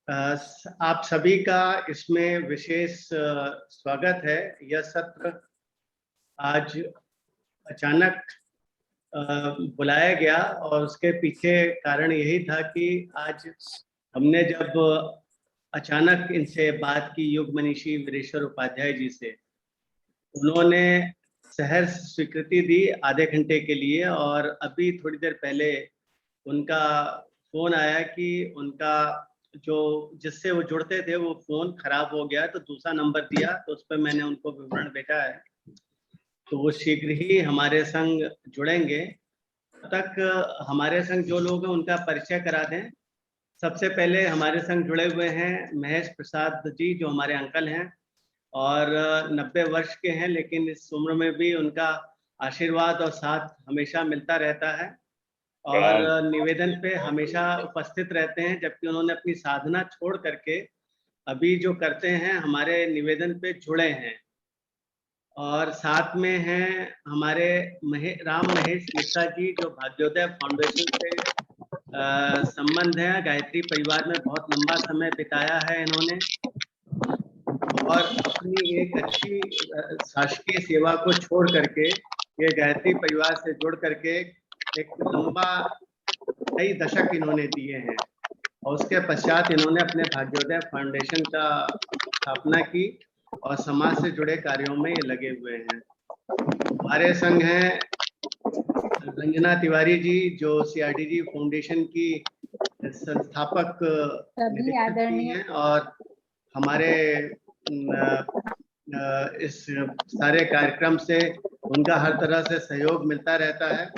आप सभी का इसमें विशेष स्वागत है। यह सत्र आज अचानक बुलाया गया और उसके पीछे कारण यही था कि आज हमने जब अचानक इनसे बात की, युग मनीषी वीरेश्वर उपाध्याय जी से, उन्होंने सहर्ष स्वीकृति दी आधे घंटे के लिए। और अभी थोड़ी देर पहले उनका फोन आया कि उनका जो जिससे वो जुड़ते थे वो फोन खराब हो गया, तो दूसरा नंबर दिया, तो उस पर मैंने उनको विवरण भेजा है। तो वो शीघ्र ही हमारे संग जुड़ेंगे। तब तक हमारे संग जो लोग हैं उनका परिचय करा दें। सबसे पहले हमारे संग जुड़े हुए हैं महेश प्रसाद जी, जो हमारे अंकल हैं और 90 वर्ष के हैं, लेकिन इस उम्र में भी उनका आशीर्वाद और साथ हमेशा मिलता रहता है और निवेदन पे हमेशा उपस्थित रहते हैं, जबकि उन्होंने अपनी साधना छोड़ करके अभी जो करते हैं हमारे निवेदन पे जुड़े हैं। और साथ में हैं हमारे राम महेश मिश्रा जी, जो भाग्योदय फाउंडेशन से संबंध है। गायत्री परिवार में बहुत लंबा समय बिताया है इन्होंने और अपनी एक अच्छी शासकीय सेवा को छोड़ करके ये गायत्री परिवार से जुड़ करके एक लंबा कई दशक इन्होंने दिए हैं। और उसके पश्चात इन्होंने अपने भाग्योदय फाउंडेशन का स्थापना की और समाज से जुड़े कार्यों में ये लगे हुए हैं। हमारे संग हैं रंजना तिवारी जी, जो सीआरडीजी फाउंडेशन की संस्थापक निदेशक भी हैं और हमारे इस सारे कार्यक्रम से उनका हर तरह से सहयोग मिलता रहता है।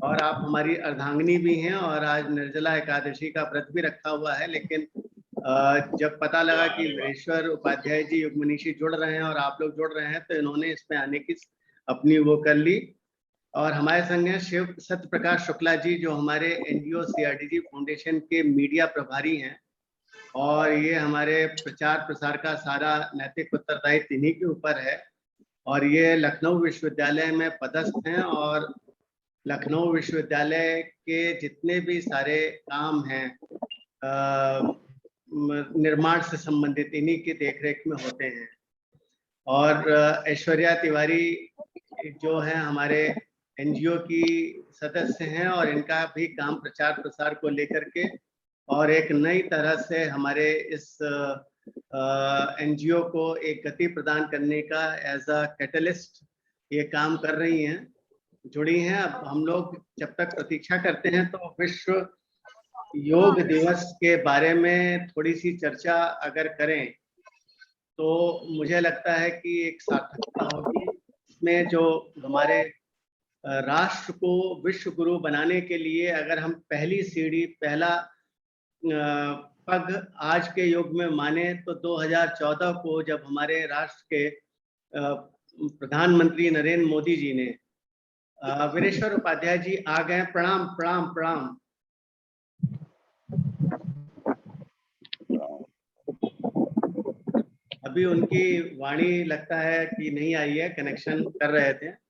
और आप हमारी अर्धांगिनी भी हैं और आज निर्जला एकादशी का व्रत भी रखा हुआ है, लेकिन जब पता लगा कि वीरेश्वर उपाध्याय जी युग मनीषी जुड़ रहे हैं और आप लोग जुड़ रहे हैं, तो इन्होंने इसमें आने की अपनी वो कर ली। और हमारे संग हैं शिव सत्य प्रकाश शुक्ला जी, जो हमारे एनजीओ सीआरडीजी फाउंडेशन के मीडिया प्रभारी हैं और ये हमारे प्रचार प्रसार का सारा नैतिक उत्तरदायित्व इन्हीं के ऊपर है। और ये लखनऊ विश्वविद्यालय में पदस्थ हैं और लखनऊ विश्वविद्यालय के जितने भी सारे काम हैं निर्माण से संबंधित इन्हीं की देखरेख में होते हैं। और ऐश्वर्या तिवारी जो है हमारे एनजीओ की सदस्य हैं और इनका भी काम प्रचार प्रसार को लेकर के और एक नई तरह से हमारे इस एनजीओ को एक गति प्रदान करने का एज अ कैटलिस्ट ये काम कर रही हैं, जुड़ी हैं। अब हम लोग जब तक प्रतीक्षा करते हैं तो विश्व योग दिवस के बारे में थोड़ी सी चर्चा अगर करें तो मुझे लगता है कि एक सार्थकता होगी इसमें। जो हमारे राष्ट्र को विश्व गुरु बनाने के लिए अगर हम पहली सीढ़ी, पहला पग आज के युग में माने तो 2014 को जब हमारे राष्ट्र के प्रधानमंत्री नरेंद्र मोदी जी ने वीरेश्वर उपाध्याय जी आ गए, प्रणाम प्रणाम प्रणाम। अभी उनकी वाणी लगता है कि नहीं आई है, कनेक्शन कर रहे थे।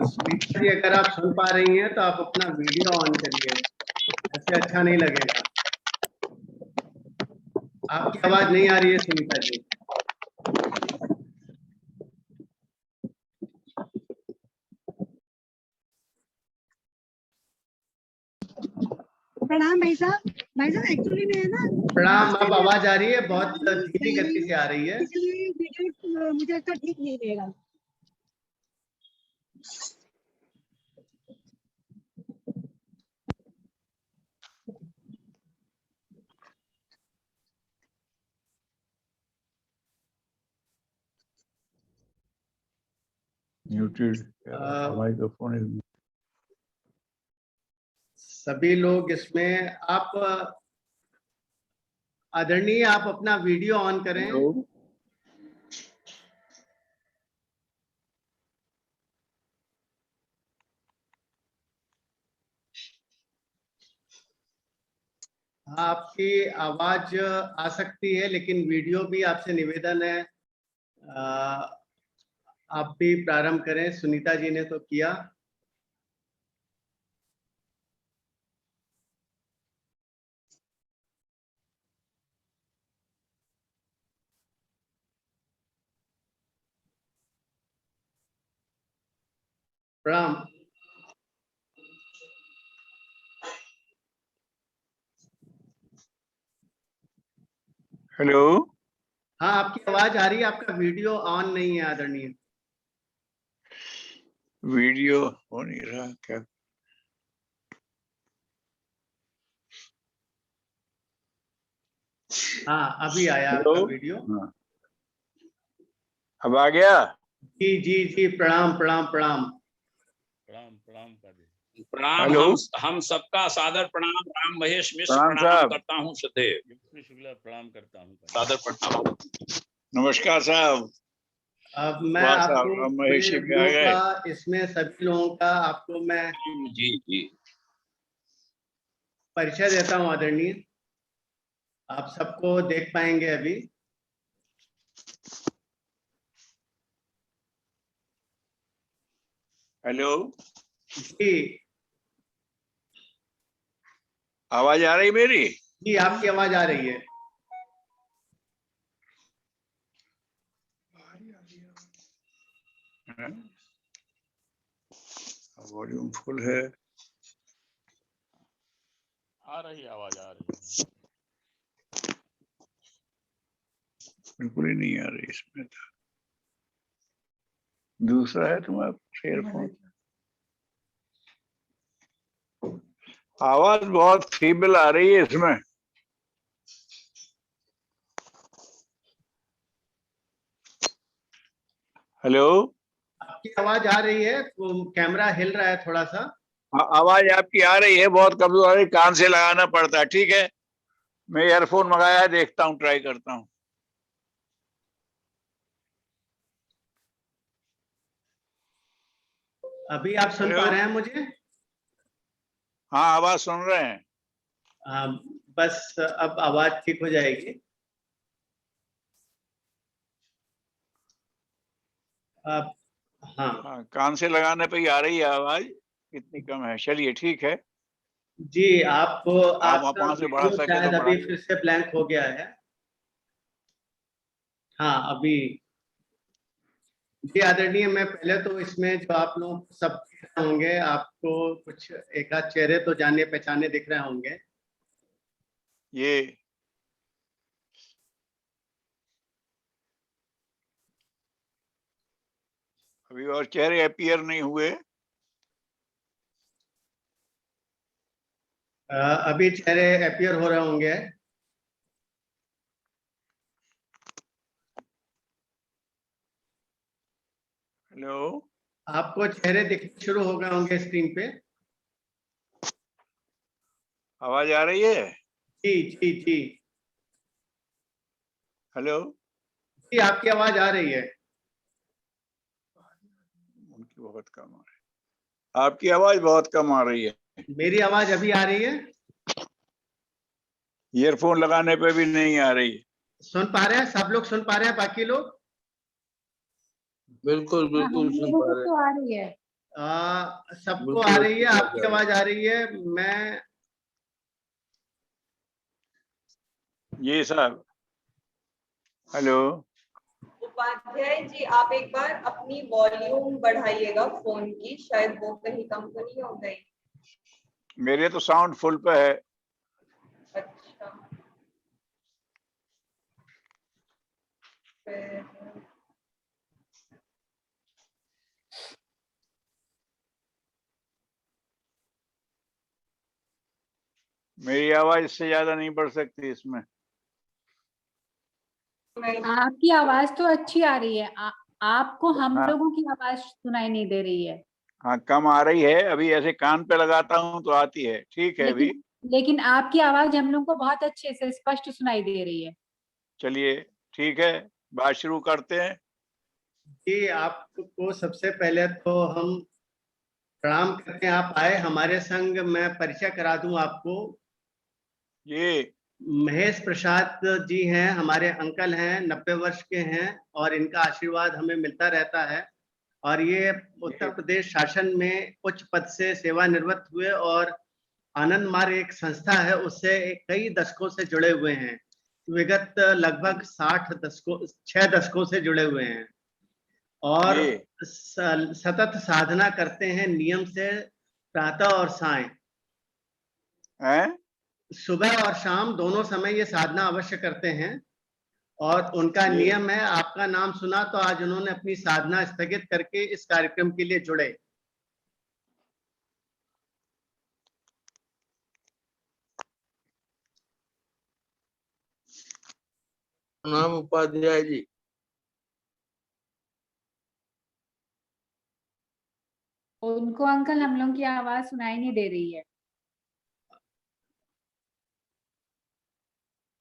स्पीकर जी, अगर आप सुन पा रही हैं तो आप अपना वीडियो ऑन करिए, ऐसे अच्छा नहीं लगेगा। आपकी आवाज नहीं आ रही है सुनीता जी। प्रणाम भाई साहब। भाई साहब एक्चुअली में है ना, प्रणाम। अब आवाज आ रही है, बहुत धीमी गति से आ रही है, इसलिए वीडियो मुझे लगता ठीक नहीं रहेगा। Muted. Microphone is. सभी लोग इसमें। आप आदरणीय, आप अपना वीडियो ऑन करें। हाँ, आपकी आवाज आ सकती है, लेकिन वीडियो भी आपसे निवेदन है आप भी प्रारंभ करें। सुनीता जी ने तो किया। प्रणाम। हेलो। हाँ, आपकी आवाज आ रही है, आपका वीडियो ऑन नहीं है आदरणीय। वीडियो हो नहीं रहा क्या? हाँ, अभी आया हेलो। आपका वीडियो। हाँ, अब आ गया। जी जी जी, प्रणाम प्रणाम प्रणाम। प्रणाम प्रणाम कर दे। प्रणाम। हेलो। हम सबका सादर प्रणाम। राम महेश मिश्र प्रणाम प्रणाम साहब। करता हूँ श्रद्धेय। युक्ति शुक्ला प्रणाम करता हूँ। सादर प्रणाम। नमस्कार साहब। अब मैं वाह साहब, आपको राम पूरे महेश जी भी आ लोगों गए। का, इसमें सभी लोगों का आपको मैं जी जी। परिचय देता हूँ आदरणीय। आप सबको देख पाएंगे अभी। हेलो। जी आवाज आ रही मेरी? जी, आपकी आवाज आ रही है। वॉल्यूम फुल है। आ रही आवाज आ रही है। बिल्कुल ही नहीं आ रही इसमें तो। दूसरा है तुम्हारा एयरफोन। आवाज बहुत फीबल आ रही है इसमें। हेलो। आपकी आवाज आ रही है, तो कैमरा हिल रहा है थोड़ा सा। आवाज आपकी आ रही है, बहुत कमजोर आ रही, कान से लगाना पड़ता है। ठीक है, मैं ईयरफोन मंगाया है, देखता हूँ, ट्राई करता हूँ। अभी आप सुन हेलो। पा रहे हैं मुझे? हाँ, आवाज सुन रहे हैं। आ, बस अब आवाज ठीक हो जाएगी। अब हाँ हाँ, कान से लगाने पे ही आ रही है आवाज, इतनी कम है। चलिए ठीक है। जी, आपको आप आपका वहां से बढ़ा वीडियो सके तो शायद अभी बढ़ाइए। फिर से ब्लैंक हो गया है। हाँ, अभी। जी आदरणीय, मैं पहले तो इसमें जो आप लोग सब देख रहे होंगे, आपको कुछ एक आध चेहरे तो जाने पहचाने दिख रहे होंगे। ये अभी और चेहरे अपीयर नहीं हुए। अभी चेहरे अपीयर हो रहे होंगे। हेलो। आपको चेहरे दिखने शुरू हो गए होंगे स्क्रीन पे। आवाज आ रही है? जी जी जी हेलो। जी, आपकी आवाज आ रही है। उनकी बहुत कम आ रही है। आपकी आवाज बहुत कम आ रही है। मेरी आवाज अभी आ रही है? ईयरफोन लगाने पे भी नहीं आ रही। सुन पा रहे हैं सब लोग? सुन पा रहे हैं बाकी लोग? बिल्कुल हाँ, बिल्कुल हम सुन लोगों पा को रहे तो आ रही है। सबको आ बिल्कुल रही अच्छी है, आवाज आपकी आ रही आवाज आ रही है। मैं जी साहब। हेलो। उपाध्याय जी, आप एक बार अपनी वॉल्यूम बढ़ाइएगा फोन की, शायद वो कहीं कम तो नहीं हो गई। मेरे तो साउंड फुल पे है। अच्छा, फिर मेरी आवाज इससे ज्यादा नहीं बढ़ सकती इसमें। मैं आपकी आवाज तो अच्छी आ रही है। आपको हम हाँ लोगों की आवाज सुनाई नहीं दे रही है। हाँ, कम आ रही है। अभी ऐसे कान पे लगाता हूँ तो आती है। ठीक है अभी। लेकिन लेकिन आपकी आवाज हम लोग को बहुत अच्छे से स्पष्ट सुनाई दे रही है। चलिए ठीक है, बात शुरू करते हैं। जी, आपको सबसे पहले तो हम प्रणाम करते हैं। आप आए हमारे संग। मैं परिचय करा दूं आपको। ये महेश प्रसाद जी हैं, हमारे अंकल हैं, 90 वर्ष के हैं और इनका आशीर्वाद हमें मिलता रहता है। और ये उत्तर प्रदेश शासन में उच्च पद से सेवानिवृत्त हुए और आनंद मार्ग एक संस्था है उससे कई दशकों से जुड़े हुए हैं। विगत लगभग 6 दशकों से जुड़े हुए हैं और सतत साधना करते हैं नियम से, प्रातः और सायं, सुबह और शाम दोनों समय ये साधना अवश्य करते हैं। और उनका नियम है, आपका नाम सुना तो आज उन्होंने अपनी साधना स्थगित करके इस कार्यक्रम के लिए जुड़े। नाम उपाध्याय जी। उनको अंकल हम लोग की आवाज सुनाई नहीं दे रही है।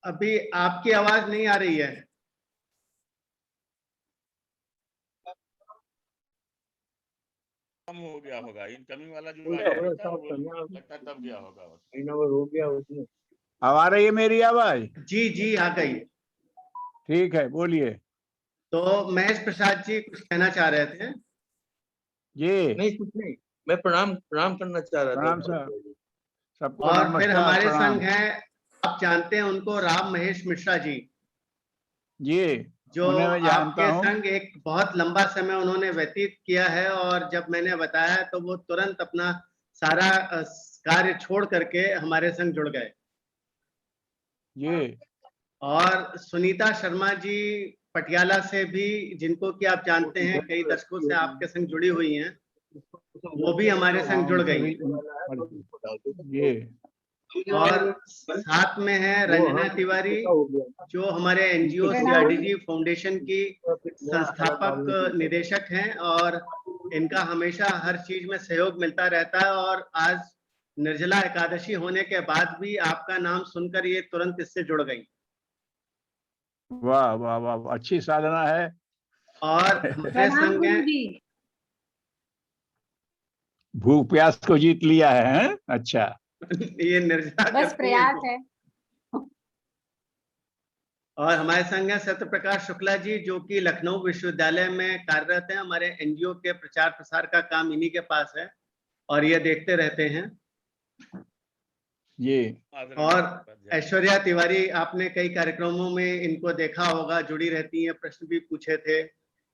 अभी आपकी आवाज नहीं आ रही है। कम हो गया होगा, इनकमिंग वाला जो लगता है तब गया होगा। हो गया उसमें। अब आ रही है मेरी आवाज? जी जी आ गई। ठीक है, बोलिए। तो महेश प्रसाद जी कुछ कहना चाह रहे थे। ये नहीं, कुछ नहीं, मैं प्रणाम करना चाह रहा था। प्रणाम सर, सबको और नमस्कार, फिर हमारे प्रणाम। संग हैं, आप जानते हैं उनको, राम महेश मिश्रा जी, जो उन्हें मैं जानता आपके हूँ। संग एक बहुत लंबा समय उन्होंने व्यतीत किया है। और जब मैंने बताया तो वो तुरंत अपना सारा कार्य छोड़ करके हमारे संग जुड़ गए। और सुनीता शर्मा जी पटियाला से भी, जिनको कि आप जानते हैं कई दशकों से आपके संग जुड़ी हुई हैं, वो भी हमारे संग जुड़ गई। और साथ में है रंजना तिवारी, जो हमारे एनजीओ सीआरडीजी फाउंडेशन की संस्थापक निदेशक हैं और इनका हमेशा हर चीज में सहयोग मिलता रहता है। और आज निर्जला एकादशी होने के बाद भी आपका नाम सुनकर ये तुरंत इससे जुड़ गई। वाह वाह वाह, अच्छी साधना है। और हमारे संग हैं, भूख प्यास को जीत लिया है। अच्छा, ये निर्जला बस प्रयास है। और हमारे संग हैं सत्य प्रकाश शुक्ला जी, जो कि लखनऊ विश्वविद्यालय में कार्यरत हैं। हमारे एनजीओ के प्रचार प्रसार का काम इन्हीं के पास है और ये देखते रहते हैं। और ऐश्वर्या तिवारी, आपने कई कार्यक्रमों में इनको देखा होगा, जुड़ी रहती हैं, प्रश्न भी पूछे थे।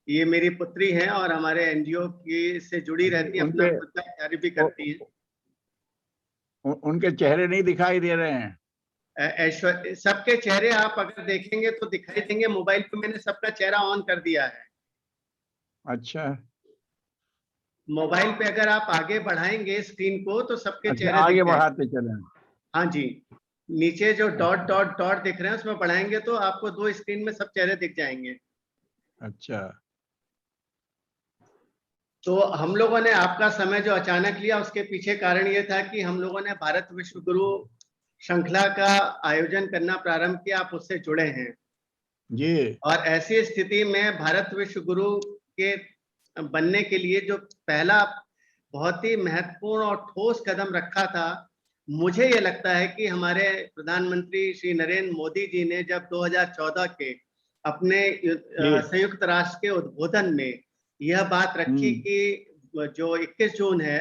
ये मेरी पुत्री हैं और हमारे एनजीओ की से जुड़ी रहती हैं, अपना खुद का कार्य भी करती हैं। उनके चेहरे नहीं दिखाई दे रहे हैं। सबके चेहरे आप अगर देखेंगे तो दिखाई देंगे। मोबाइल पे मैंने सबका चेहरा ऑन कर दिया है। अच्छा, मोबाइल पे अगर आप आगे बढ़ाएंगे स्क्रीन को तो सबके चेहरे आगे दिख जाएंगे। बढ़ाते चलें। हाँ जी, नीचे जो डॉट डॉट डॉट दिख रहे हैं उसमें बढ़ाएंगे तो आपको 2 स्क्रीन में सब चेहरे दिख जाएंगे। अच्छा, तो हम लोगों ने आपका समय जो अचानक लिया, उसके पीछे कारण ये था कि हम लोगों ने भारत विश्व गुरु श्रृंखला का आयोजन करना प्रारंभ किया, आप उससे जुड़े हैं जी। और ऐसी स्थिति में भारत विश्व गुरु के बनने के लिए जो पहला बहुत ही महत्वपूर्ण और ठोस कदम रखा था, मुझे ये लगता है कि हमारे प्रधानमंत्री श्री नरेंद्र मोदी जी ने जब 2014 के अपने संयुक्त राष्ट्र के उद्बोधन में यह बात रखी कि जो 21 जून है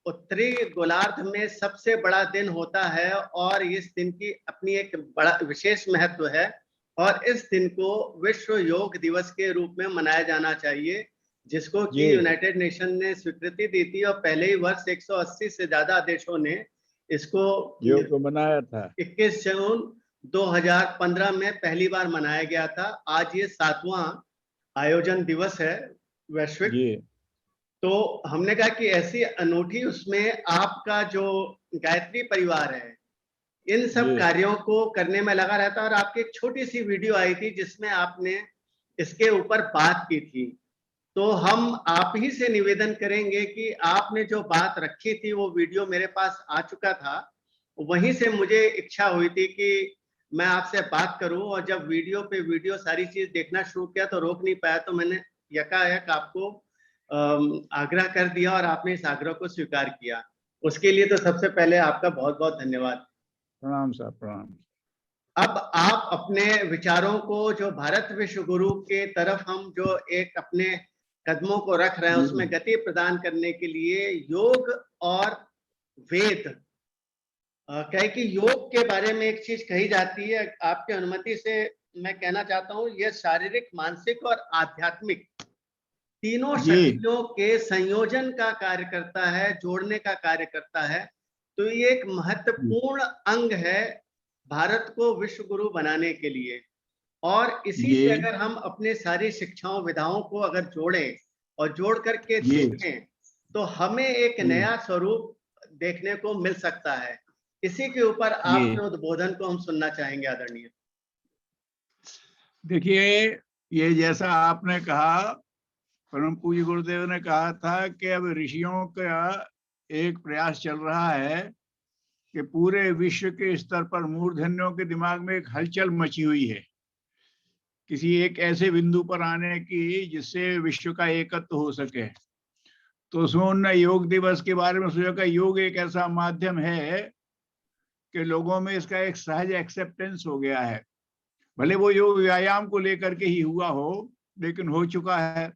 उत्तरी गोलार्ध में सबसे बड़ा दिन होता है और इस दिन की अपनी एक बड़ा विशेष महत्व है और इस दिन को विश्व योग दिवस के रूप में मनाया जाना चाहिए, जिसको कि यूनाइटेड नेशन ने स्वीकृति दी थी और पहले ही वर्ष 180 से ज्यादा देशों ने इसको योग को मनाया था। 21 जून 2015 में पहली बार मनाया गया था। आज ये 7वां आयोजन दिवस है वैश्विक। तो हमने कहा कि ऐसी अनूठी उसमें आपका जो गायत्री परिवार है इन सब कार्यों को करने में लगा रहता है और आपकी एक छोटी सी वीडियो आई थी जिसमें आपने इसके ऊपर बात की थी। तो हम आप ही से निवेदन करेंगे कि आपने जो बात रखी थी वो वीडियो मेरे पास आ चुका था, वहीं से मुझे इच्छा हुई थी कि मैं आपसे बात करूं और जब वीडियो सारी चीज देखना शुरू किया तो रोक नहीं पाया, तो मैंने यकायक आपको आग्रह कर दिया और आपने इस आग्रह को स्वीकार किया। उसके लिए तो सबसे पहले आपका बहुत बहुत धन्यवाद। प्रणाम साहब, प्रणाम। अब आप अपने विचारों को जो भारत विश्व गुरु के तरफ हम जो एक अपने कदमों को रख रहे हैं उसमें गति प्रदान करने के लिए योग और वेद, कहे कि योग के बारे में एक चीज कही जाती है, आपकी अनुमति से मैं कहना चाहता हूं, यह शारीरिक, मानसिक और आध्यात्मिक तीनों शक्तियों के संयोजन का कार्य करता है, जोड़ने का कार्य करता है। तो ये एक महत्वपूर्ण अंग है भारत को विश्व गुरु बनाने के लिए। और इसी से अगर हम अपने सारी शिक्षाओं विधाओं को अगर जोड़ें और जोड़ करके देखें तो हमें एक नया स्वरूप देखने को मिल सकता है। इसी के ऊपर आपके उद्बोधन को हम सुनना चाहेंगे आदरणीय। देखिए, ये जैसा आपने कहा, परम पूज्य गुरुदेव ने कहा था कि अब ऋषियों का एक प्रयास चल रहा है कि पूरे विश्व के स्तर पर मूर्धन्यों के दिमाग में एक हलचल मची हुई है किसी एक ऐसे बिंदु पर आने की जिससे विश्व का एकत्व हो सके। तो उसमें उन्होंने योग दिवस के बारे में सोचा कि योग एक ऐसा माध्यम है कि लोगों में इसका एक सहज एक्सेप्टेंस हो गया है। भले वो योग व्यायाम को लेकर के ही हुआ हो, लेकिन हो चुका है।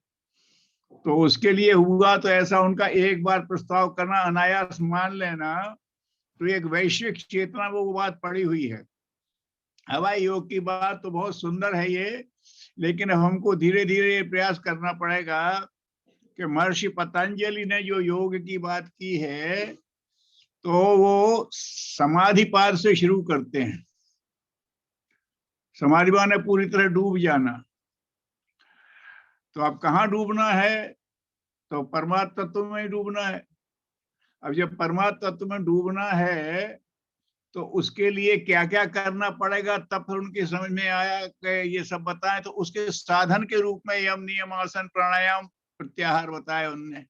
तो उसके लिए हुआ तो ऐसा उनका एक बार प्रस्ताव करना, अनायास मान लेना, तो एक वैश्विक चेतना वो बात पड़ी हुई है। हवाई योग की बात तो बहुत सुंदर है ये, लेकिन अब हमको धीरे धीरे प्रयास करना पड़ेगा कि महर्षि पतंजलि ने जो योग की बात की है तो वो समाधिपाद से शुरू करते हैं। समाधि माने पूरी तरह डूब जाना। तो अब कहाँ डूबना है? तो परमात्म तत्व में ही डूबना है। अब जब परमात्म तत्व में डूबना है तो उसके लिए क्या क्या करना पड़ेगा, तब फिर उनकी समझ में आया कि ये सब बताएं। तो उसके साधन के रूप में यम, नियम, आसन, प्राणायाम, प्रत्याहार बताए उनने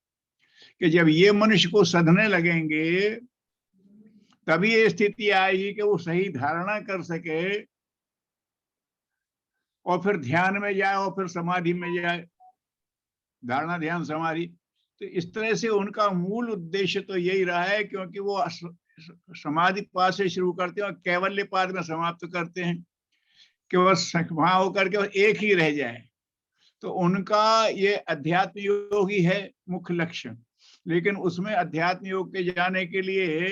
कि जब ये मनुष्य को सधने लगेंगे तभी ये स्थिति आएगी कि वो सही धारणा कर सके और फिर ध्यान में जाए और फिर समाधि में जाए। धारणा, ध्यान, समाधि। तो इस तरह से उनका मूल उद्देश्य तो यही रहा है, क्योंकि वो समाधि पाद से शुरू करते हैं और कैवल्य पाद में समाप्त करते हैं कि बस वहां होकर के एक ही रह जाए। तो उनका ये अध्यात्म योग ही है मुख्य लक्ष्य। लेकिन उसमें अध्यात्म योग के जाने के लिए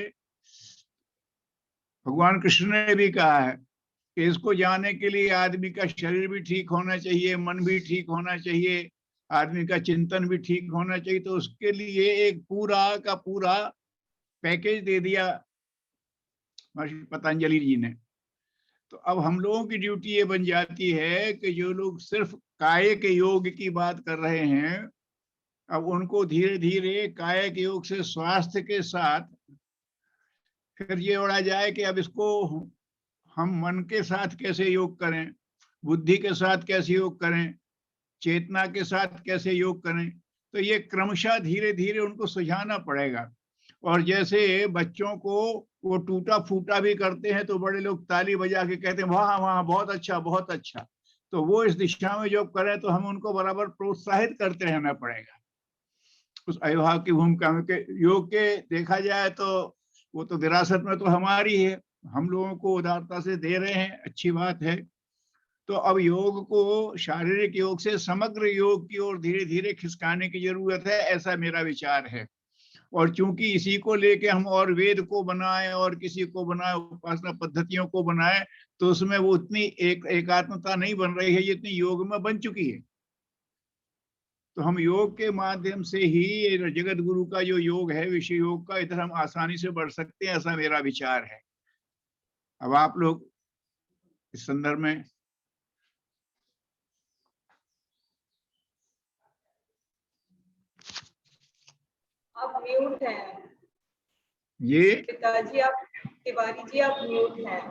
भगवान कृष्ण ने भी कहा है कि इसको जाने के लिए आदमी का शरीर भी ठीक होना चाहिए, मन भी ठीक होना चाहिए, आदमी का चिंतन भी ठीक होना चाहिए। तो उसके लिए एक पूरा का पूरा पैकेज दे दिया महर्षि पतंजलि जी ने। तो अब हम लोगों की ड्यूटी ये बन जाती है कि जो लोग सिर्फ काय के योग की बात कर रहे हैं, अब उनको धीरे धीरे काय के योग से स्वास्थ्य के साथ फिर ये जोड़ा जाए कि अब इसको हम मन के साथ कैसे योग करें, बुद्धि के साथ कैसे योग करें, चेतना के साथ कैसे योग करें। तो ये क्रमशः धीरे धीरे उनको सुझाना पड़ेगा। और जैसे बच्चों को वो टूटा फूटा भी करते हैं तो बड़े लोग ताली बजा के कहते हैं वाह वाह, बहुत अच्छा, बहुत अच्छा। तो वो इस दिशा में जो करें तो हम उनको बराबर प्रोत्साहित करते रहना पड़ेगा उस अभिभावक की भूमिका में। योग के देखा जाए तो वो तो विरासत में तो हमारी है, हम लोगों को उदारता से दे रहे हैं, अच्छी बात है। तो अब योग को शारीरिक योग से समग्र योग की ओर धीरे धीरे खिसकाने की जरूरत है, ऐसा मेरा विचार है। और चूंकि इसी को लेके हम और वेद को बनाए और किसी को बनाए, उपासना पद्धतियों को बनाए, तो उसमें वो उतनी एकात्मता नहीं बन रही है जितनी योग में बन चुकी है। तो हम योग के माध्यम से ही जगत गुरु का जो योग है, विषय योग का, इधर हम आसानी से बढ़ सकते हैं, ऐसा मेरा विचार है। अब आप लोग इस संदर्भ में आप म्यूट हैं। ये पिताजी आप, तिवारी जी आप म्यूट हैं।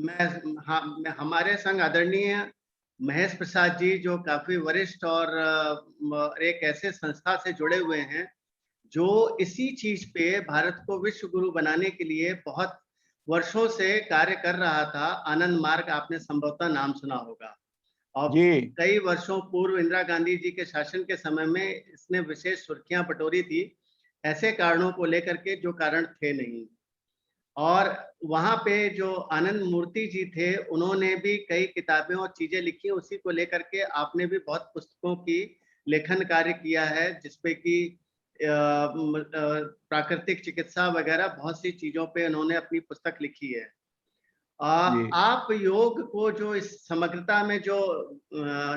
मैं हमारे संग आदरणीय महेश प्रसाद जी जो काफी वरिष्ठ और एक ऐसे संस्था से जुड़े हुए हैं जो इसी चीज पे भारत को विश्व गुरु बनाने के लिए बहुत वर्षों से कार्य कर रहा था। आनंद मार्ग आपने संभवतः नाम सुना होगा। और कई वर्षों पूर्व इंदिरा गांधी जी के शासन के समय में इसने विशेष सुर्खियां बटोरी थी, ऐसे कारणों को लेकर के जो कारण थे नहीं। और वहाँ पे जो आनंद मूर्ति जी थे, उन्होंने भी कई किताबें और चीजें लिखी, उसी को लेकर के आपने भी बहुत पुस्तकों की लेखन कार्य किया है, जिसपे कि प्राकृतिक चिकित्सा वगैरह बहुत सी चीजों पे उन्होंने अपनी पुस्तक लिखी है। जी। आप योग को जो इस समग्रता में जो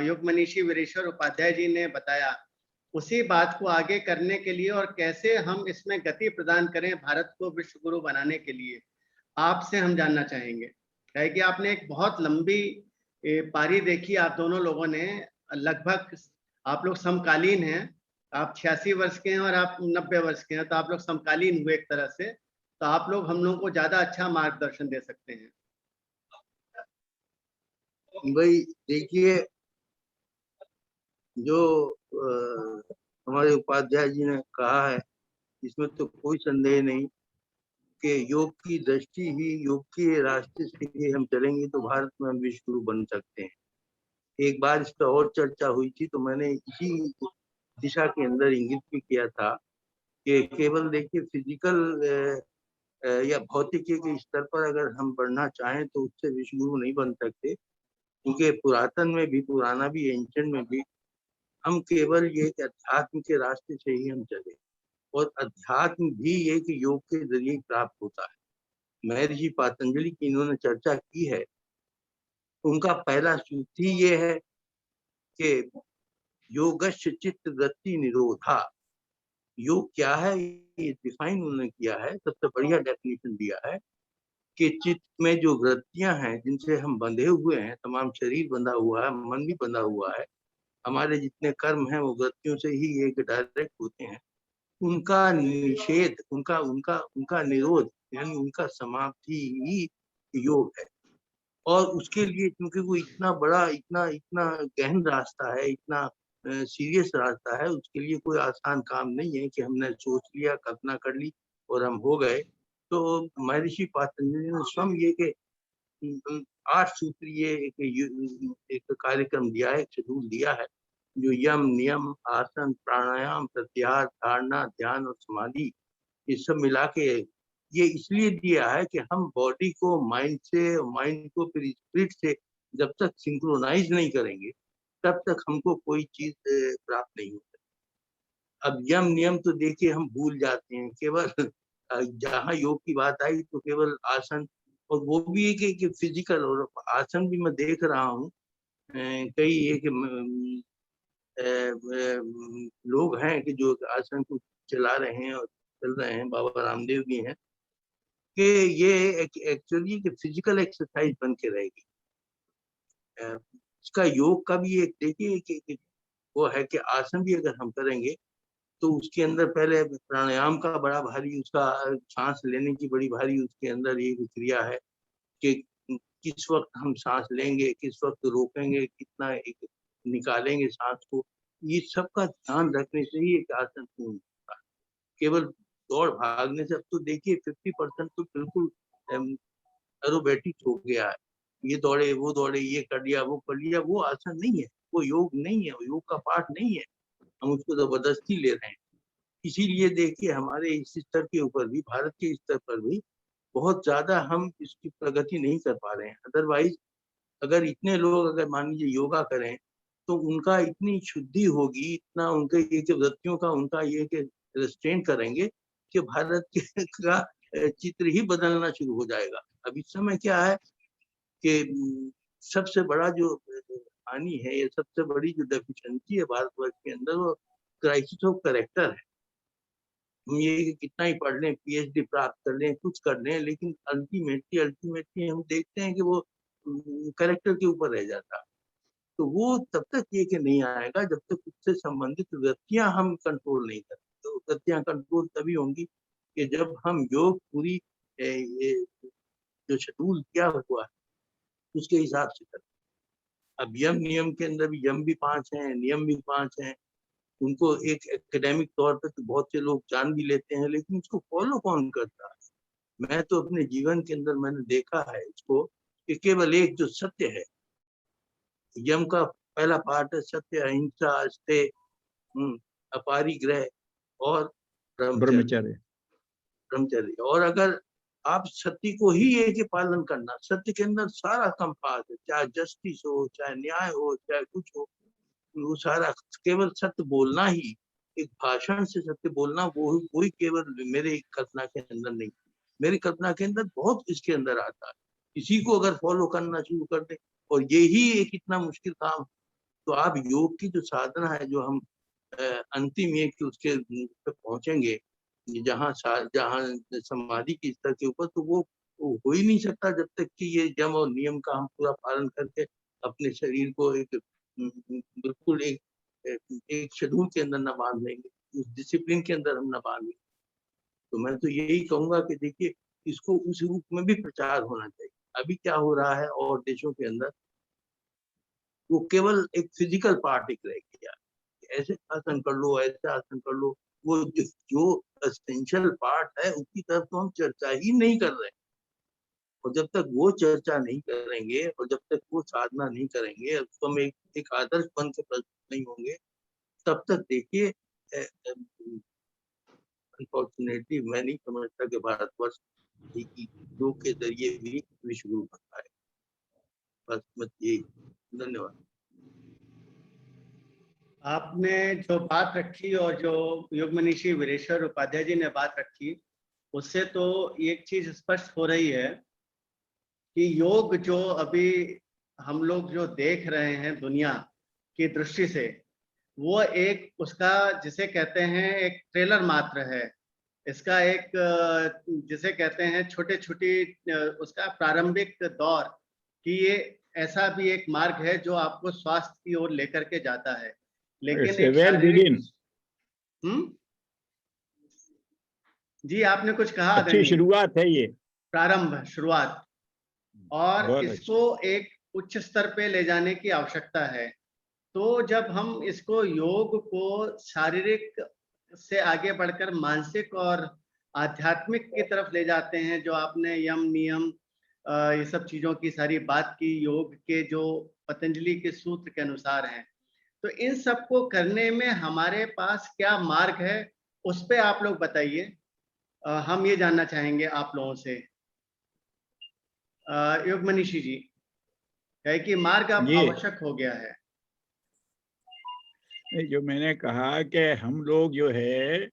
योग मनीषी वीरेश्वर उपाध्याय जी ने बताया, उसी बात को आगे करने के लिए और कैसे हम इसमें गति प्रदान करें भारत को विश्व गुरु बनाने के लिए, आपसे हम जानना चाहेंगे। है कि आपने एक बहुत लंबी पारी देखी, आप दोनों लोगों ने, लगभग आप लोग समकालीन हैं, आप 86 वर्ष के हैं और आप 90 वर्ष के हैं, तो आप लोग समकालीन हुए एक तरह से, तो आप लोग हम लोगों को ज्यादा अच्छा मार्गदर्शन दे सकते हैं। भाई देखिए, जो हमारे उपाध्याय जी ने कहा है, इसमें तो कोई संदेह नहीं कि योग की दृष्टि ही, योग के रास्ते से ही हम चलेंगे तो भारत में हम विश्व गुरु बन सकते हैं। एक बार इस पर और चर्चा हुई थी, तो मैंने इसी दिशा के अंदर इंगित भी किया था कि केवल देखिए फिजिकल या भौतिकी के स्तर पर अगर हम बढ़ना चाहें तो उससे विश्व गुरु नहीं बन सकते, क्योंकि पुरातन में भी, पुराना भी, एंशिएंट में भी हम केवल ये कि अध्यात्म के रास्ते से ही हम चले, और अध्यात्म भी ये कि योग के जरिए प्राप्त होता है। महर्षि पतंजलि की इन्होंने चर्चा की है, उनका पहला सूत्र ही ये है कि योगस्य चित्त वृत्ति निरोधा। योग क्या है ये डिफाइन उन्होंने किया है, सबसे बढ़िया डेफिनेशन दिया है कि चित्त में जो वृत्तियां हैं जिनसे हम बंधे हुए हैं, तमाम शरीर बंधा हुआ है, मन भी बंधा हुआ है, हमारे जितने कर्म हैं वो वृत्तियों से ही एक डायरेक्ट होते हैं, उनका निषेध, उनका उनका उनका निरोध, यानी उनका समाप्ति ही योग है। और उसके लिए, क्योंकि वो इतना बड़ा, इतना इतना गहन रास्ता है, इतना सीरियस रास्ता है, उसके लिए कोई आसान काम नहीं है कि हमने सोच लिया, कल्पना कर ली और हम हो गए। तो महर्षि पतंजलि ने स्वयं ये कि 8 सूत्रीय एक कार्यक्रम दिया है, एक शेड्यूल दिया है, जो यम, नियम, आसन, प्राणायाम, प्रत्याहार, धारणा, ध्यान और समाधि, ये सब मिला के ये इसलिए दिया है कि हम बॉडी को माइंड से, माइंड को फिर स्पिरिट से जब तक सिंक्रोनाइज नहीं करेंगे, तब तक हमको कोई चीज प्राप्त नहीं होती। अब यम नियम तो देखिए हम भूल जाते हैं, केवल जहाँ योग की बात आई तो केवल आसन, और वो भी एक फिजिकल, और आसन भी मैं देख रहा हूँ कई एक लोग हैं कि जो आसन को चला रहे हैं और चल रहे हैं, बाबा रामदेव भी हैं, कि ये एक्चुअली फिजिकल एक्सरसाइज बन के रहेगी। इसका योग का भी एक देखिए कि वो है कि आसन भी अगर हम करेंगे तो उसके अंदर पहले प्राणायाम का बड़ा भारी, उसका सांस लेने की बड़ी भारी उसके अंदर ये क्रिया है कि किस वक्त हम सांस लेंगे, किस वक्त रोकेंगे, कितना एक निकालेंगे सांस को, ये सब का ध्यान रखने से ही एक आसन पूर्ण होता है। केवल दौड़ भागने से, अब तो देखिए 50% तो बिल्कुल एरोबेटिक हो गया है, ये दौड़े, वो दौड़े, ये कर लिया, वो कर लिया, वो आसन नहीं है, वो योग नहीं है, वो योग का पाठ नहीं है, हम उसको जबरदस्ती ले रहे हैं। इसीलिए देखिए हमारे इस स्तर के ऊपर भी, भारत के स्तर पर भी बहुत ज्यादा हम इसकी प्रगति नहीं कर पा रहे हैं। अदरवाइज अगर इतने लोग अगर मान लीजिए योगा करें तो उनका इतनी शुद्धि होगी, इतना उनके ये वृत्तियों का उनका ये कि रेस्ट्रेन करेंगे कि भारत का चित्र ही बदलना शुरू हो जाएगा। अब इस समय क्या है कि सबसे बड़ा जो हानि है, ये सबसे बड़ी जो डेफिशिएंसी है भारतवर्ष के अंदर, वो क्राइसिस ऑफ कैरेक्टर है। हम ये कितना ही पढ़ लें, पीएचडी प्राप्त कर लें, कुछ कर लें, लेकिन अल्टीमेटली हम देखते हैं कि वो कैरेक्टर के ऊपर रह जाता है। तो वो तब तक ये कि नहीं आएगा जब तक उससे संबंधित वृत्तियां हम कंट्रोल नहीं करें। तो वृत्तियां कंट्रोल तभी होंगी कि जब हम योग पूरी जो शेड्यूल किया हुआ है उसके हिसाब से करें। अब यम नियम के अंदर भी यम भी 5 हैं, नियम भी 5 हैं, उनको एक एकेडमिक तौर पे तो बहुत से लोग जान भी लेते हैं, लेकिन उसको फॉलो कौन करता है? मैं तो अपने जीवन के अंदर मैंने देखा है इसको कि केवल एक जो सत्य है, यम का पहला पार्ट है सत्य, अहिंसा, अस्तेय, अपारिग्रह और ब्रह्मचर्य। और अगर आप सत्य को ही ये कि पालन करना, सत्य के अंदर सारा कंपास है, चाहे जस्टिस हो, चाहे न्याय हो, चाहे कुछ हो, वो सारा केवल सत्य बोलना ही, एक भाषण से सत्य बोलना, वो वही केवल मेरे कल्पना के अंदर नहीं, मेरी कल्पना के अंदर बहुत इसके अंदर आता है। इसी को अगर फॉलो करना शुरू कर दे, और यही एक इतना मुश्किल काम, तो आप योग की जो साधना है, जो हम अंतिम ये कि उसके पे पहुंचेंगे, जहाँ जहाँ समाधि के स्तर के ऊपर, तो वो हो ही नहीं सकता जब तक कि ये यम और नियम का हम पूरा पालन करके अपने शरीर को एक बिल्कुल एक शेड्यूल के अंदर न बांध लेंगे, उस डिसिप्लिन के अंदर हम न बांधेंगे। तो मैं तो यही कहूंगा कि देखिए, इसको उस रूप में भी प्रचार होना चाहिए। अभी क्या हो रहा है और देशों के अंदर, वो केवल एक फिजिकल पार्ट एक रह गया, ऐसे आसन कर लो, ऐसे आसन कर लो, वो जो एसेंशियल पार्ट है उसकी तरफ तो हम चर्चा ही नहीं कर रहे। और जब तक वो चर्चा नहीं करेंगे, और जब तक वो साधना नहीं करेंगे, तो हम एक आदर्श बन के प्रस्तुत नहीं होंगे, तब तक देखिए अनफॉर्चुनेटली मैं नहीं समझता कि भारतवर्ष योग के जरिए भी विश्व गुरु बन पाए। बस मत यही। धन्यवाद। आपने जो बात रखी और जो योग मनीषी वीरेश्वर उपाध्याय जी ने बात रखी, उससे तो एक चीज स्पष्ट हो रही है कि योग जो अभी हम लोग जो देख रहे हैं दुनिया की दृष्टि से, वो एक उसका जिसे कहते हैं एक ट्रेलर मात्र है। इसका एक जिसे कहते हैं छोटे छोटी उसका प्रारंभिक दौर कि ये ऐसा भी एक मार्ग है जो आपको स्वास्थ्य की ओर लेकर के जाता है, लेकिन एक शारीरिक जी आपने कुछ कहा, अच्छी शुरुआत है ये, प्रारंभ शुरुआत, और इसको एक उच्च स्तर पे ले जाने की आवश्यकता है। तो जब हम इसको योग को शारीरिक से आगे बढ़कर मानसिक और आध्यात्मिक की तरफ ले जाते हैं, जो आपने यम नियम ये सब चीजों की सारी बात की, योग के जो पतंजलि के सूत्र के अनुसार हैं, तो इन सबको करने में हमारे पास क्या मार्ग है, उस पे आप लोग बताइए। हम ये जानना चाहेंगे आप लोगों से। योग मनीषी जी, है कि मार्ग अब आवश्यक हो गया है। जो मैंने कहा कि हम लोग जो है,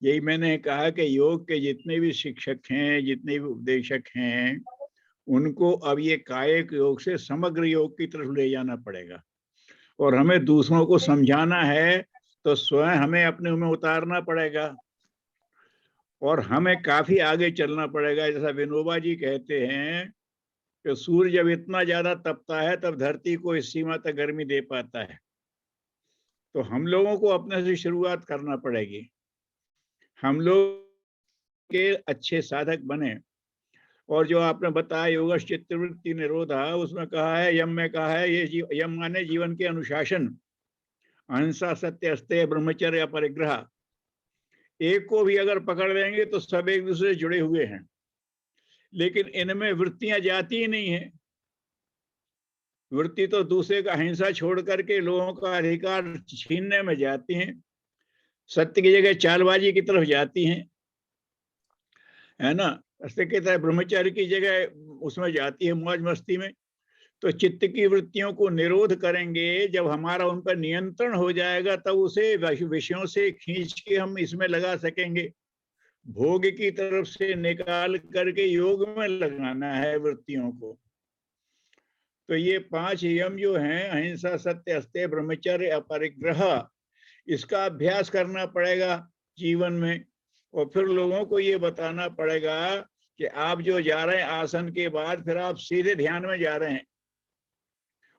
यही मैंने कहा कि योग के जितने भी शिक्षक हैं, जितने भी उपदेशक हैं, उनको अब ये कायिक योग से समग्र योग की तरफ ले जाना पड़ेगा। और हमें दूसरों को समझाना है तो स्वयं हमें अपने में उतारना पड़ेगा, और हमें काफी आगे चलना पड़ेगा। जैसा विनोबा जी कहते हैं कि सूर्य जब इतना ज्यादा तपता है तब धरती को इस सीमा तक गर्मी दे पाता है। तो हम लोगों को अपने से शुरुआत करना पड़ेगी। हम लोग के अच्छे साधक बने। और जो आपने बताया योगश चित्तवृत्ति निरोधा, उसमें कहा है, यम में कहा है, ये यम माने जीवन के अनुशासन, अहिंसा, सत्य, अस्तेय, ब्रह्मचर्य, अपरिग्रह। एक को भी अगर पकड़ लेंगे तो सब एक दूसरे से जुड़े हुए हैं, लेकिन इनमें वृत्तियां जाती ही नहीं है। वृत्ति तो दूसरे का अहिंसा छोड़ करके लोगों का अधिकार छीनने में जाती हैं, सत्य की जगह चालबाजी की तरफ जाती हैं, है ना। सत्य की तरह ब्रह्मचर्य की जगह उसमें जाती है मौज मस्ती में। तो चित्त की वृत्तियों को निरोध करेंगे, जब हमारा उन पर नियंत्रण हो जाएगा तब उसे विषयों से खींच के हम इसमें लगा सकेंगे। भोग की तरफ से निकाल करके योग में लगाना है वृत्तियों को। तो ये 5 यम जो हैं, अहिंसा, सत्य, अस्तेय, ब्रह्मचर्य, अपरिग्रह, इसका अभ्यास करना पड़ेगा जीवन में। और फिर लोगों को ये बताना पड़ेगा कि आप जो जा रहे हैं आसन के बाद, फिर आप सीधे ध्यान में जा रहे हैं,